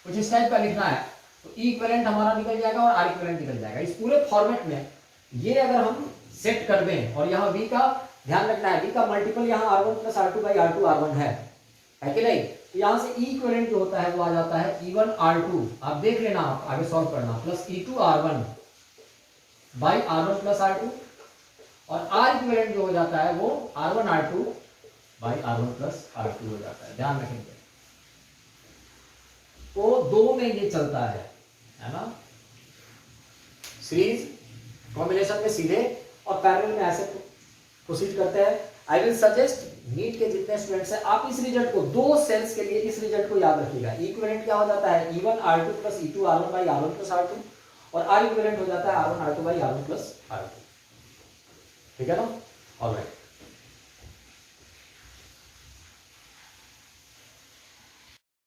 कुछ इस टाइप का लिखना है। तो E इक्विवेलेंट हमारा निकल जाएगा और R इक्विवेलेंट निकल जाएगा। इस पूरे फॉर्मेट में ये अगर हम सेट कर दें, और यहाँ V का ध्यान रखना है, V का मल्टीपल यहाँ R1 plus R2 by R2 R1 है कि नहीं। तो यहाँ से E इक्विवेलेंट जो होता है वो आ जाता है E1 R2, आप देख लेना, आप आगे सॉल्व करना, plus E2 R1 by R1 plus R2, और R इक्विवेलेंट जो हो जाता है वो R1 R2 by R1 plus R2 हो जाता है, ध्यान रखेंगे। तो 2 में ये चलता है ना, सीरीज कॉम्बिनेशन में सीधे और पैरेलल में ऐसे प्रोसीड करते हैं। आई विल सजेस्ट नीट के जितने स्टूडेंट्स हैं, आप इस रिजल्ट को 2 सेल्स के लिए इस रिजल्ट को याद रखिएगा। इक्विवेलेंट क्या हो जाता है, E1 R2 plus E2 R1 by R1 plus R2, और R इक्विवेलेंट हो जाता है R1 R2 by R1 plus R2। ठीक है ना, ऑलराइट।